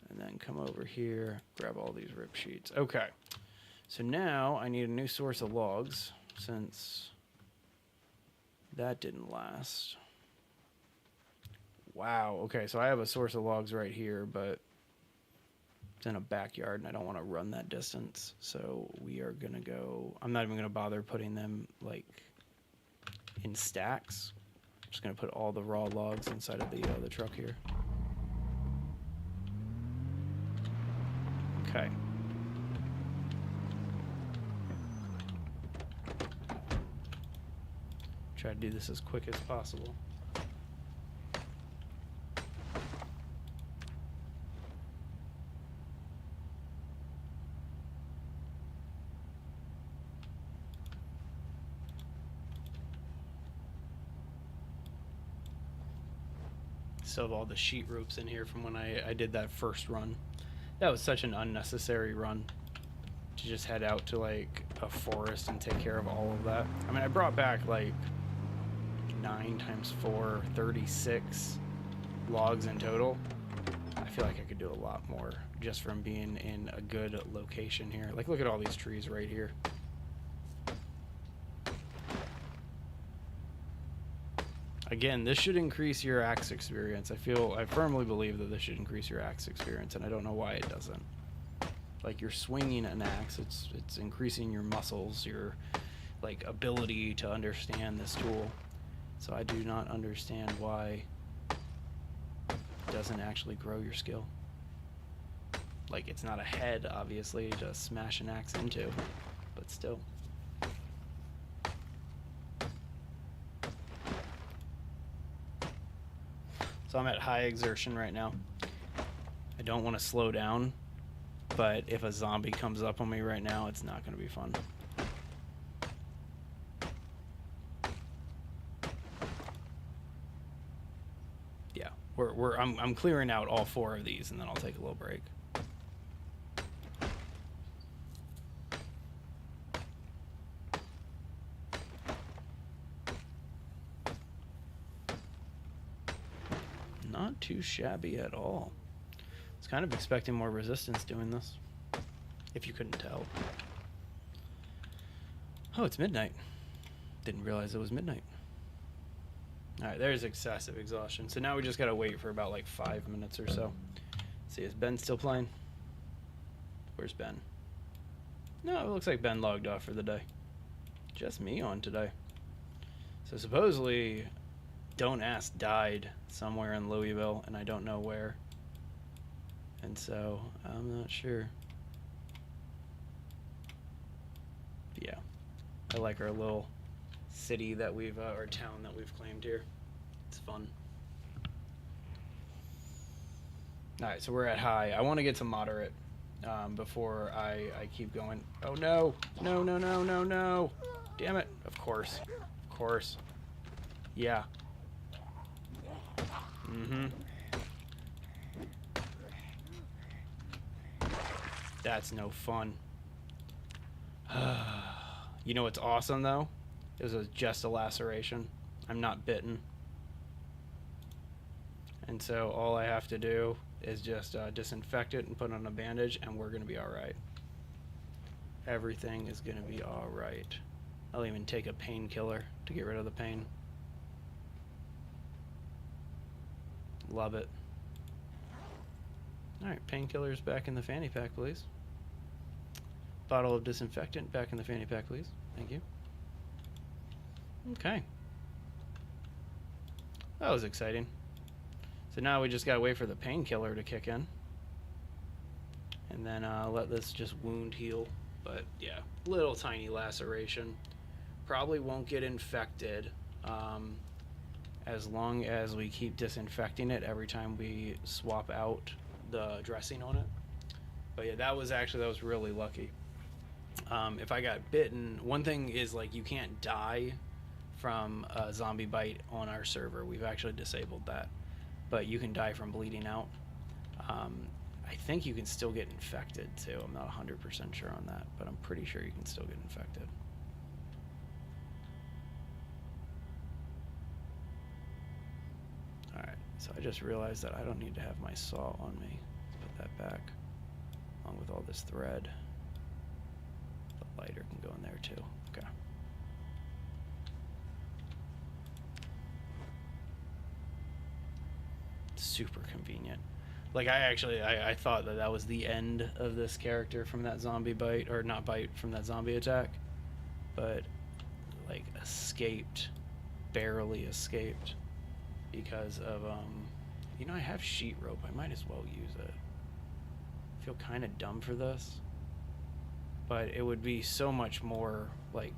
And then come over here, grab all these rip sheets. Okay. So now I need a new source of logs, since that didn't last. Wow. Okay, so I have a source of logs right here, but it's in a backyard, and I don't want to run that distance. So we are going to go... I'm not even going to bother putting them, like, in stacks. I'm just going to put all the raw logs inside of the truck here. Okay. Try to do this as quick as possible. Still have all the sheet ropes in here from when I did that first run. That was such an unnecessary run to just head out to like a forest and take care of all of that. I mean, I brought back like 9 times 4, 36 logs in total. I feel like I could do a lot more just from being in a good location here. Like, look at all these trees right here. Again, this should increase your axe experience. I firmly believe that this should increase your axe experience, and I don't know why it doesn't. Like, you're swinging an axe, it's increasing your muscles, your like ability to understand this tool. So I do not understand why it doesn't actually grow your skill. Like, it's not a head, obviously, to smash an axe into, but still. So I'm at high exertion right now. I don't want to slow down, but if a zombie comes up on me right now, it's not going to be fun. Yeah, I'm clearing out all 4 of these, and then I'll take a little break. Not too shabby at all. I was kind of expecting more resistance doing this, if you couldn't tell. Oh, it's midnight. Didn't realize it was midnight. Alright, there's excessive exhaustion. So now we just gotta wait for about like 5 minutes or so. See, is Ben still playing? Where's Ben? No, it looks like Ben logged off for the day. Just me on today. So supposedly, Don't Ask died somewhere in Louisville, and I don't know where. And so, I'm not sure. But yeah, I like our little city that we've, or town that we've claimed here. It's fun. Alright, so we're at high. I want to get to moderate before I keep going. Oh no! No, no, no, no, no! Damn it! Of course. Of course. Yeah. Mm-hmm. That's no fun. You know what's awesome, though? It was just a laceration. I'm not bitten. And so all I have to do is just disinfect it and put on a bandage, and we're going to be alright. Everything is going to be alright. I'll even take a painkiller to get rid of the pain. Love it. Alright, painkillers back in the fanny pack, please. Bottle of disinfectant back in the fanny pack, please. Thank you. Okay. That was exciting. So now we just gotta wait for the painkiller to kick in. And then let this just wound heal. But yeah, little tiny laceration. Probably won't get infected as long as we keep disinfecting it every time we swap out the dressing on it. But yeah, that was really lucky. If I got bitten, one thing is like you can't die from a zombie bite on our server. We've actually disabled that. But you can die from bleeding out. I think you can still get infected too. I'm not 100% sure on that, but I'm pretty sure you can still get infected. Alright, so I just realized that I don't need to have my saw on me. Let's put that back, along with all this thread. The lighter can go in there too. Okay. Super convenient. Like I thought that was the end of this character from that zombie bite, or not bite, from that zombie attack, but like escaped, barely escaped, because of you know, I have sheet rope. I might as well use it. I feel kind of dumb for this, but it would be so much more like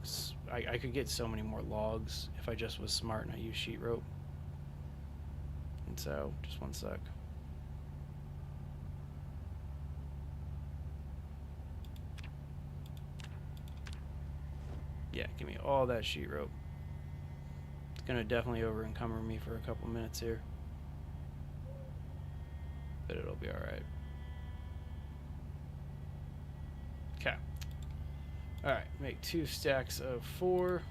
I could get so many more logs if I just was smart and I used sheet rope. And so, just one sec. Yeah, give me all that sheet rope. It's gonna definitely over encumber me for a couple minutes here, but it'll be all right. Okay. All right, make 2 stacks of 4.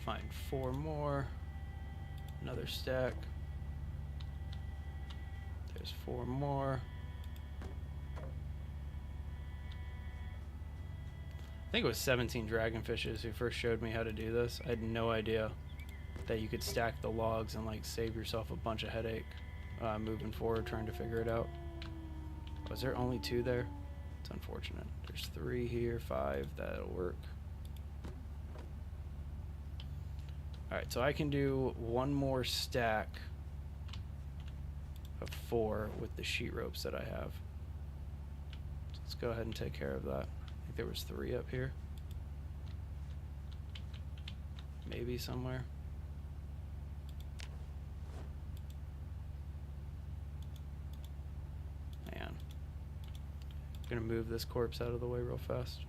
Find 4 more. Another stack. There's 4 more. I think it was 17 dragonfishes who first showed me how to do this. I had no idea that you could stack the logs and like save yourself a bunch of headache moving forward trying to figure it out. Was there only 2 there? It's unfortunate. There's 3 here, 5. That'll work. Alright, so I can do 1 more stack of 4 with the sheet ropes that I have. So let's go ahead and take care of that. I think there was 3 up here. Maybe somewhere. Man. I'm gonna move this corpse out of the way real fast.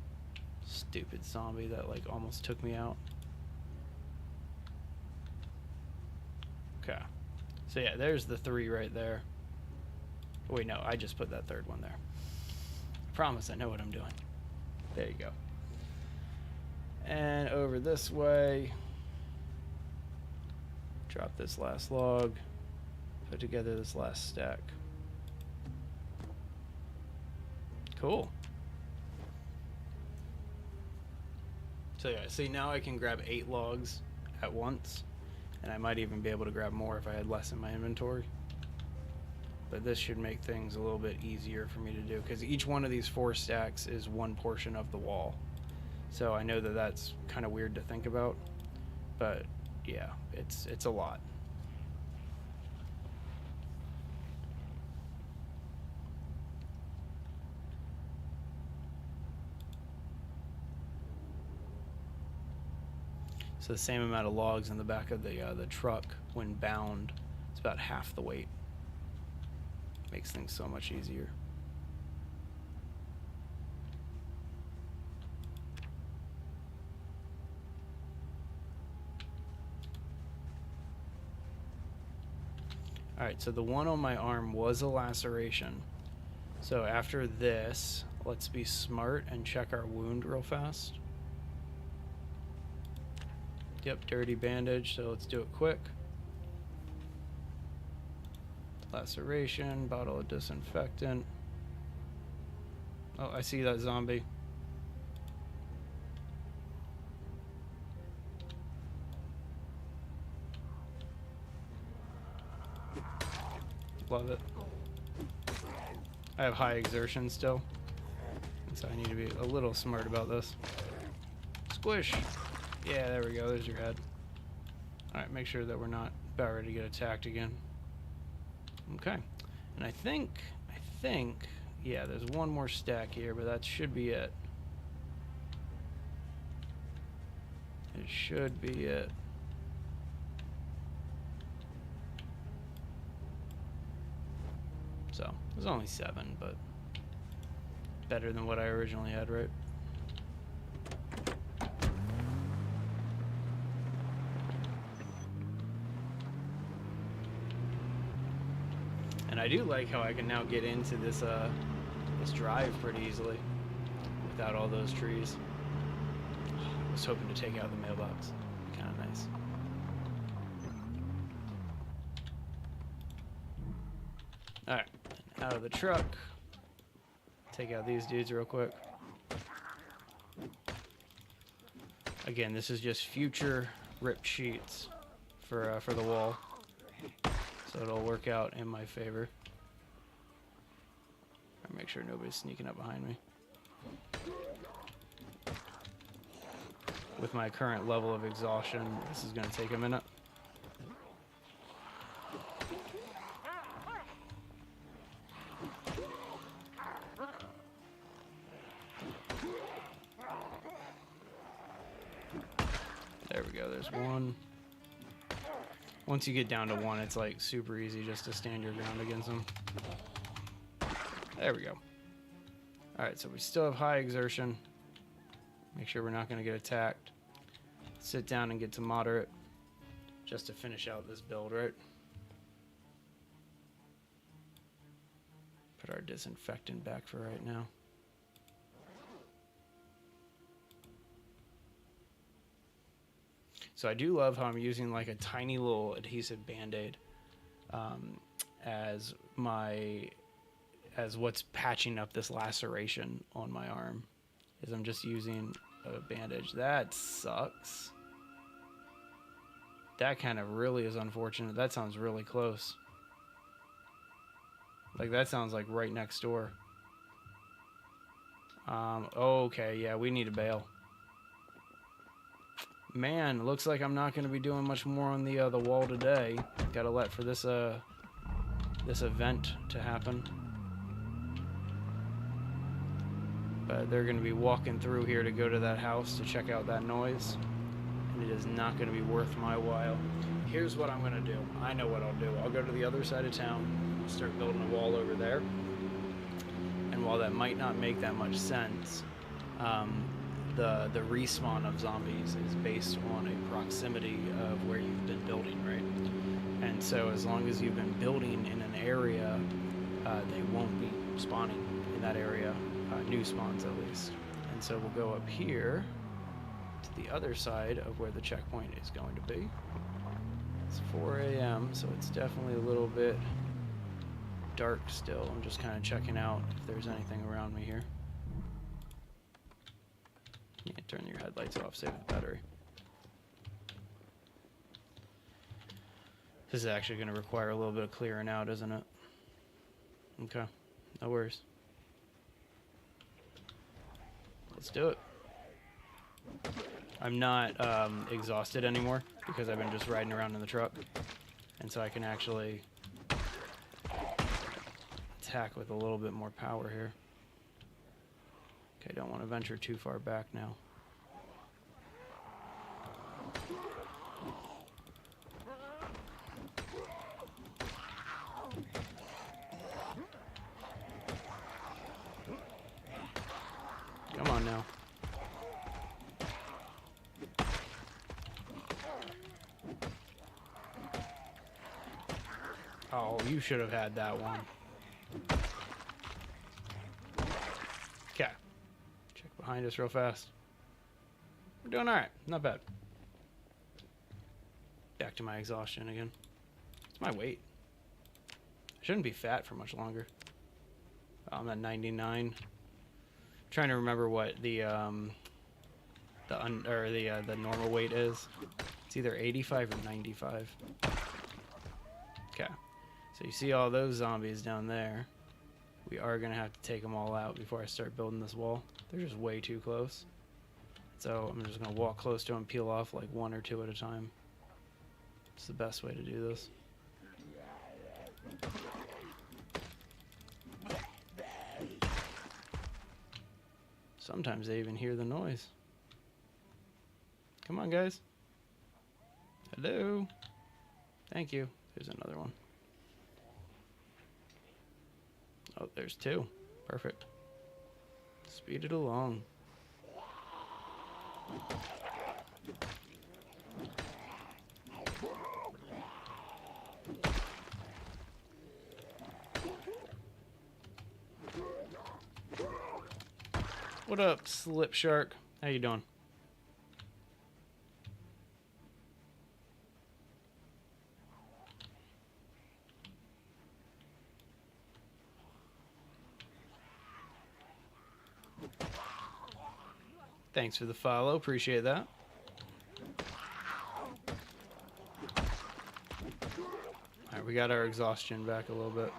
Stupid zombie that like almost took me out. Okay. So yeah, there's the 3 right there. Oh, wait, no, I just put that 3rd one there. I promise I know what I'm doing. There you go. And over this way, drop this last log, put together this last stack. Cool. So yeah, see, now I can grab 8 logs at once, and I might even be able to grab more if I had less in my inventory. But this should make things a little bit easier for me to do, because each one of these 4 stacks is 1 portion of the wall. So I know that that's kind of weird to think about, but yeah, it's a lot. So the same amount of logs in the back of the truck, when bound, it's about half the weight. Makes things so much easier. Alright, so the one on my arm was a laceration. So after this, let's be smart and check our wound real fast. Yep, dirty bandage, so let's do it quick. Laceration, bottle of disinfectant. Oh, I see that zombie. Love it. I have high exertion still. And So I need to be a little smart about this. Squish! Yeah, there we go. There's your head. Alright, make sure that we're not about ready to get attacked again. Okay. And I think, yeah, there's one more stack here, but that should be it. It should be it. So, there's only 7, but better than what I originally had, right? And I do like how I can now get into this this drive pretty easily without all those trees. I was hoping to take out the mailbox. Kind of nice. Alright, out of the truck. Take out these dudes real quick. Again, this is just future ripped sheets for the wall. So it'll work out in my favor. I'll make sure nobody's sneaking up behind me. With my current level of exhaustion, this is going to take a minute. There we go, there's one. Once you get down to 1, it's like super easy just to stand your ground against them. There we go. Alright, so we still have high exertion. Make sure we're not going to get attacked. Sit down and get to moderate just to finish out this build, right? Put our disinfectant back for right now. So I do love how I'm using like a tiny little adhesive band-aid as what's patching up this laceration on my arm. Is I'm just using a bandage. That sucks. That kind of really is unfortunate. That sounds really close. Like that sounds like right next door. Okay, yeah, we need a bail. Man, looks like I'm not going to be doing much more on the wall today. Gotta let for this this event to happen. But they're going to be walking through here to go to that house to check out that noise, and it is not going to be worth my while. Here's what I'm going to do. I know what I'll do. I'll go to the other side of town, start building a wall over there. And while that might not make that much sense, the respawn of zombies is based on a proximity of where you've been building, right? And so as long as you've been building in an area, they won't be spawning in that area, new spawns at least. And so we'll go up here to the other side of where the checkpoint is going to be. It's 4 a.m., so it's definitely a little bit dark still. I'm just kind of checking out if there's anything around me here. Yeah, turn your headlights off, save the battery. This is actually going to require a little bit of clearing out, isn't it? Okay, no worries. Let's do it. I'm not exhausted anymore because I've been just riding around in the truck. And so I can actually attack with a little bit more power here. Okay, don't want to venture too far back now. Come on now. Oh, you should have had that one. Okay. Check behind us real fast. We're doing alright. Not bad. Back to my exhaustion again. It's my weight. I shouldn't be fat for much longer. I'm at 99. Trying to remember what the normal weight is. It's either 85 or 95. Okay. So you see all those zombies down there. we are going to have to take them all out before I start building this wall. They're just way too close. So I'm just going to walk close to them, peel off like 1 or 2 at a time. It's the best way to do this. Sometimes they even hear the noise. Come on, guys. Hello. Thank you. There's another one. Oh, there's 2. Perfect. Speed it along. What up, Slip Shark? How you doing? Thanks for the follow. Appreciate that. Alright, we got our exhaustion back a little bit.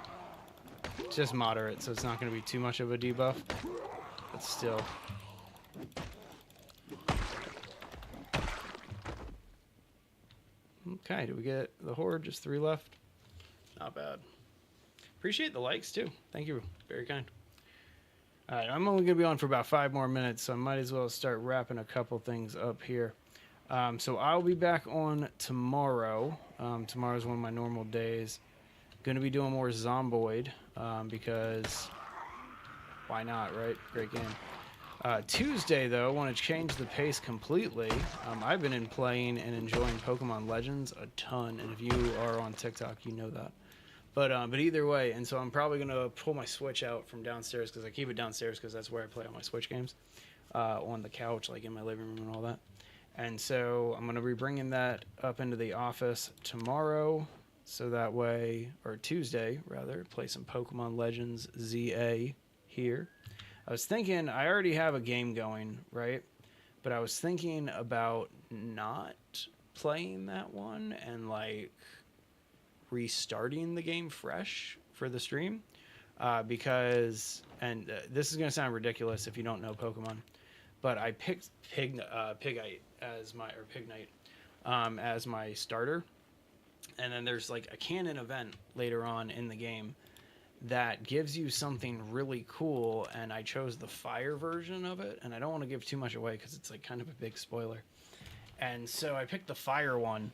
It's just moderate, so it's not going to be too much of a debuff. But still. Okay, do we get the horde? Just 3 left? Not bad. Appreciate the likes, too. Thank you. Very kind. Alright, I'm only going to be on for about 5 more minutes, so I might as well start wrapping a couple things up here. So I'll be back on tomorrow. Tomorrow's one of my normal days. Going to be doing more Zomboid, because why not, right? Great game. Tuesday, though, I want to change the pace completely. I've been playing and enjoying Pokemon Legends a ton, and if you are on TikTok, you know that. But either way, and so I'm probably going to pull my Switch out from downstairs, because I keep it downstairs because that's where I play all my Switch games, on the couch, like in my living room and all that. And so I'm going to be bringing that up into the office tomorrow, so that way, or Tuesday, rather, play some Pokemon Legends ZA here. I was thinking, I already have a game going, right? But I was thinking about not playing that one and, like, restarting the game fresh for the stream, because, and this is going to sound ridiculous if you don't know Pokemon, but I picked Pigite as my, or Pignite, as my starter, and then there's like a canon event later on in the game that gives you something really cool, and I chose the fire version of it, and I don't want to give too much away because it's like kind of a big spoiler. And so I picked the fire one,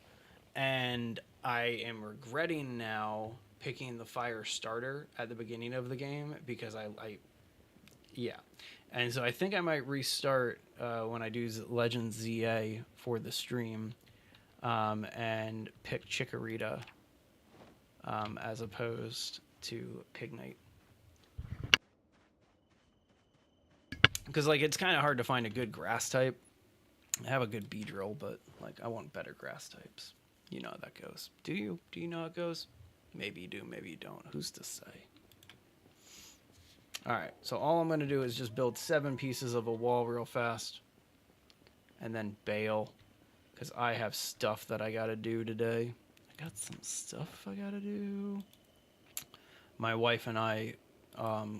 and I am regretting now picking the fire starter at the beginning of the game, because yeah. And so I think I might restart when I do Legends ZA for the stream, and pick Chikorita as opposed to Pignite. Because, like, it's kind of hard to find a good grass type. I have a good Beedrill, but, like, I want better grass types. You know how that goes. Do you? Do you know how it goes? Maybe you do, maybe you don't. Who's to say? Alright, so all I'm going to do is just build 7 pieces of a wall real fast. And then bail. Because I have stuff that I got to do today. I got some stuff I got to do. My wife and I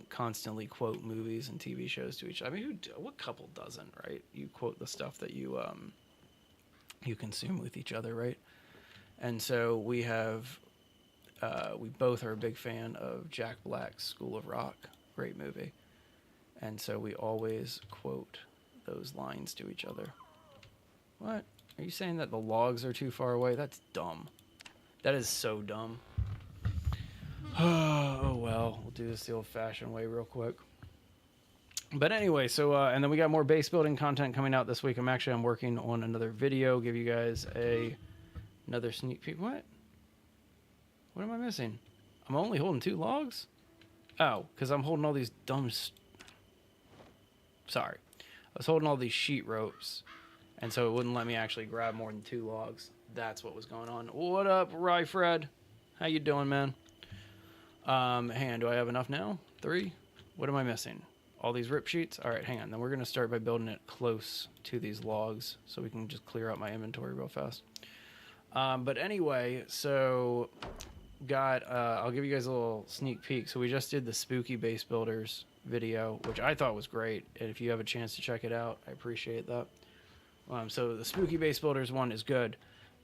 constantly quote movies and TV shows to each other. I mean, what couple doesn't, right? You quote the stuff that you consume with each other, right? And so we have, we both are a big fan of Jack Black's School of Rock. Great movie. And so we always quote those lines to each other. What? Are you saying that the logs are too far away? That's dumb. That is so dumb. Oh, well. We'll do this the old-fashioned way real quick. But anyway, so, and then we got more base building content coming out this week. I'm working on another video. Give you guys another sneak peek. What? What am I missing? I'm only holding 2 logs? Oh, because I'm holding all these dumb... Sorry. I was holding all these sheet ropes, and so it wouldn't let me actually grab more than 2 logs. That's what was going on. What up, Ryfred? How you doing, man? Hang on, do I have enough now? 3? What am I missing? All these rip sheets? All right, hang on. Then we're going to start by building it close to these logs so we can just clear out my inventory real fast. But anyway, so got, I'll give you guys a little sneak peek. So we just did the Spooky Base Builders video, which I thought was great. And if you have a chance to check it out, I appreciate that. So the Spooky Base Builders one is good,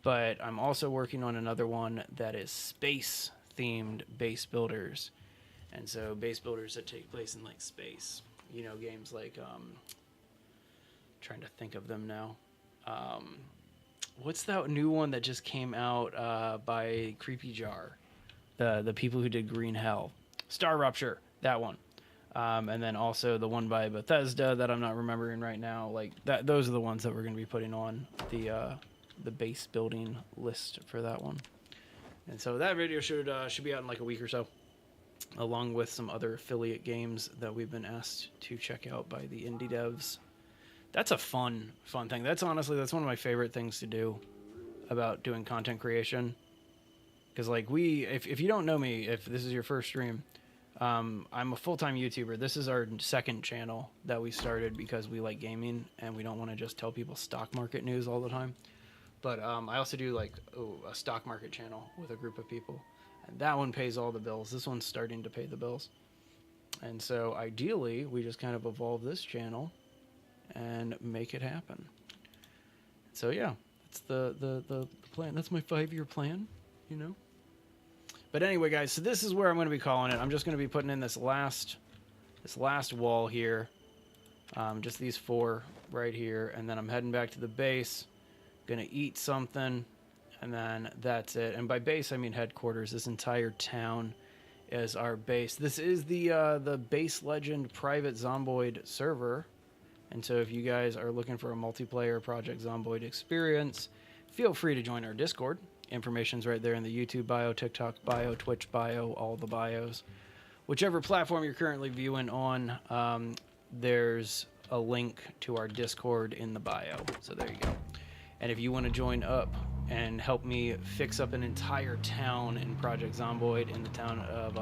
but I'm also working on another one that is space-themed base builders. And so base builders that take place in, like, space. You know, games like, trying to think of them now. What's that new one that just came out by Creepy Jar? The people who did Green Hell. Star Rupture, that one. And then also the one by Bethesda that I'm not remembering right now. Like that, those are the ones that we're going to be putting on the base building list for that one. And so that video should be out in like a week or so, along with some other affiliate games that we've been asked to check out by the indie devs. That's a fun thing. That's one of my favorite things to do about doing content creation. Because like if you don't know me, if this is your first stream, I'm a full-time YouTuber. This is our second channel that we started because we like gaming and we don't want to just tell people stock market news all the time. But I also do like a stock market channel with a group of people. And that one pays all the bills. This one's starting to pay the bills. And so ideally, we just kind of evolve this channel and make it happen. So yeah, that's the plan. That's my 5-year plan, you know. But anyway, guys, so this is where I'm going to be calling it. I'm just going to be putting in this last wall here, just these 4 right here, and then I'm heading back to the base. Gonna eat something, and then that's it. And by base, I mean headquarters. This entire town is our base. This is the Base Legend private Zomboid server. And so if you guys are looking for a multiplayer Project Zomboid experience, feel free to join our Discord. Information's right there in the YouTube bio, TikTok bio, Twitch bio, all the bios. Whichever platform you're currently viewing on, there's a link to our Discord in the bio. So there you go. And if you want to join up and help me fix up an entire town in Project Zomboid in the town of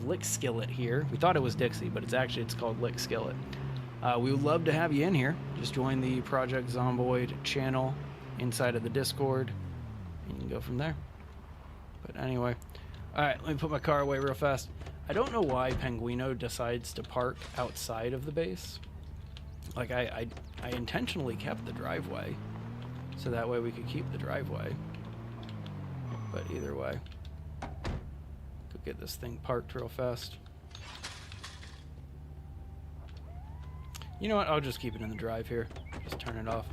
Lickskillet here. We thought it was Dixie, but it's called Lickskillet. We would love to have you in here. Just join the Project Zomboid channel inside of the Discord, and you can go from there. But anyway, all right, let me put my car away real fast. I don't know why Penguino decides to park outside of the base. Like, I intentionally kept the driveway, so that way we could keep the driveway. But either way, go get this thing parked real fast. You know what? I'll just keep it in the drive here. Just turn it off.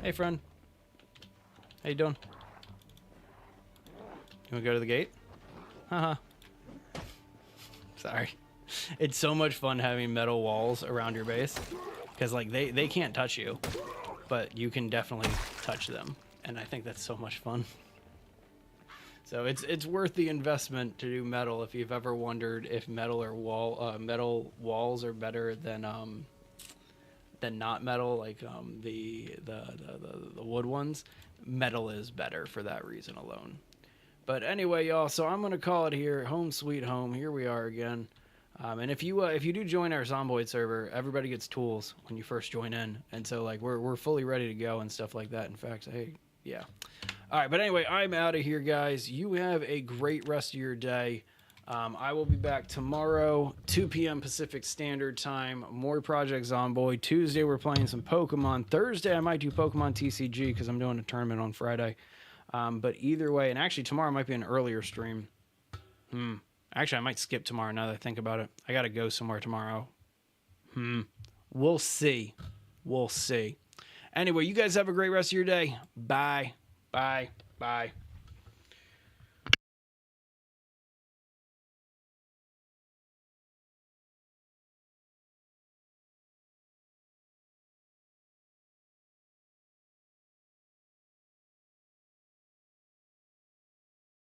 Hey, friend. How you doing? You want to go to the gate? Haha. Sorry. It's so much fun having metal walls around your base. Because, like, they can't touch you. But you can definitely touch them. And I think that's so much fun. So it's worth the investment to do metal if you've ever wondered if metal walls are better than not metal, like the wood ones. Metal is better for that reason alone. But anyway, y'all, so I'm gonna call it here. Home sweet home. Here we are again. And if you do join our Zomboid server, everybody gets tools when you first join in, and so like we're fully ready to go and stuff like that. In fact, hey, yeah. All right, but anyway, I'm out of here, guys. You have a great rest of your day. I will be back tomorrow, 2 p.m. Pacific Standard Time. More Project Zomboid. Tuesday, we're playing some Pokemon. Thursday, I might do Pokemon TCG because I'm doing a tournament on Friday. But either way, and actually tomorrow might be an earlier stream. Actually, I might skip tomorrow now that I think about it. I got to go somewhere tomorrow. We'll see. We'll see. Anyway, you guys have a great rest of your day. Bye. Bye. Bye.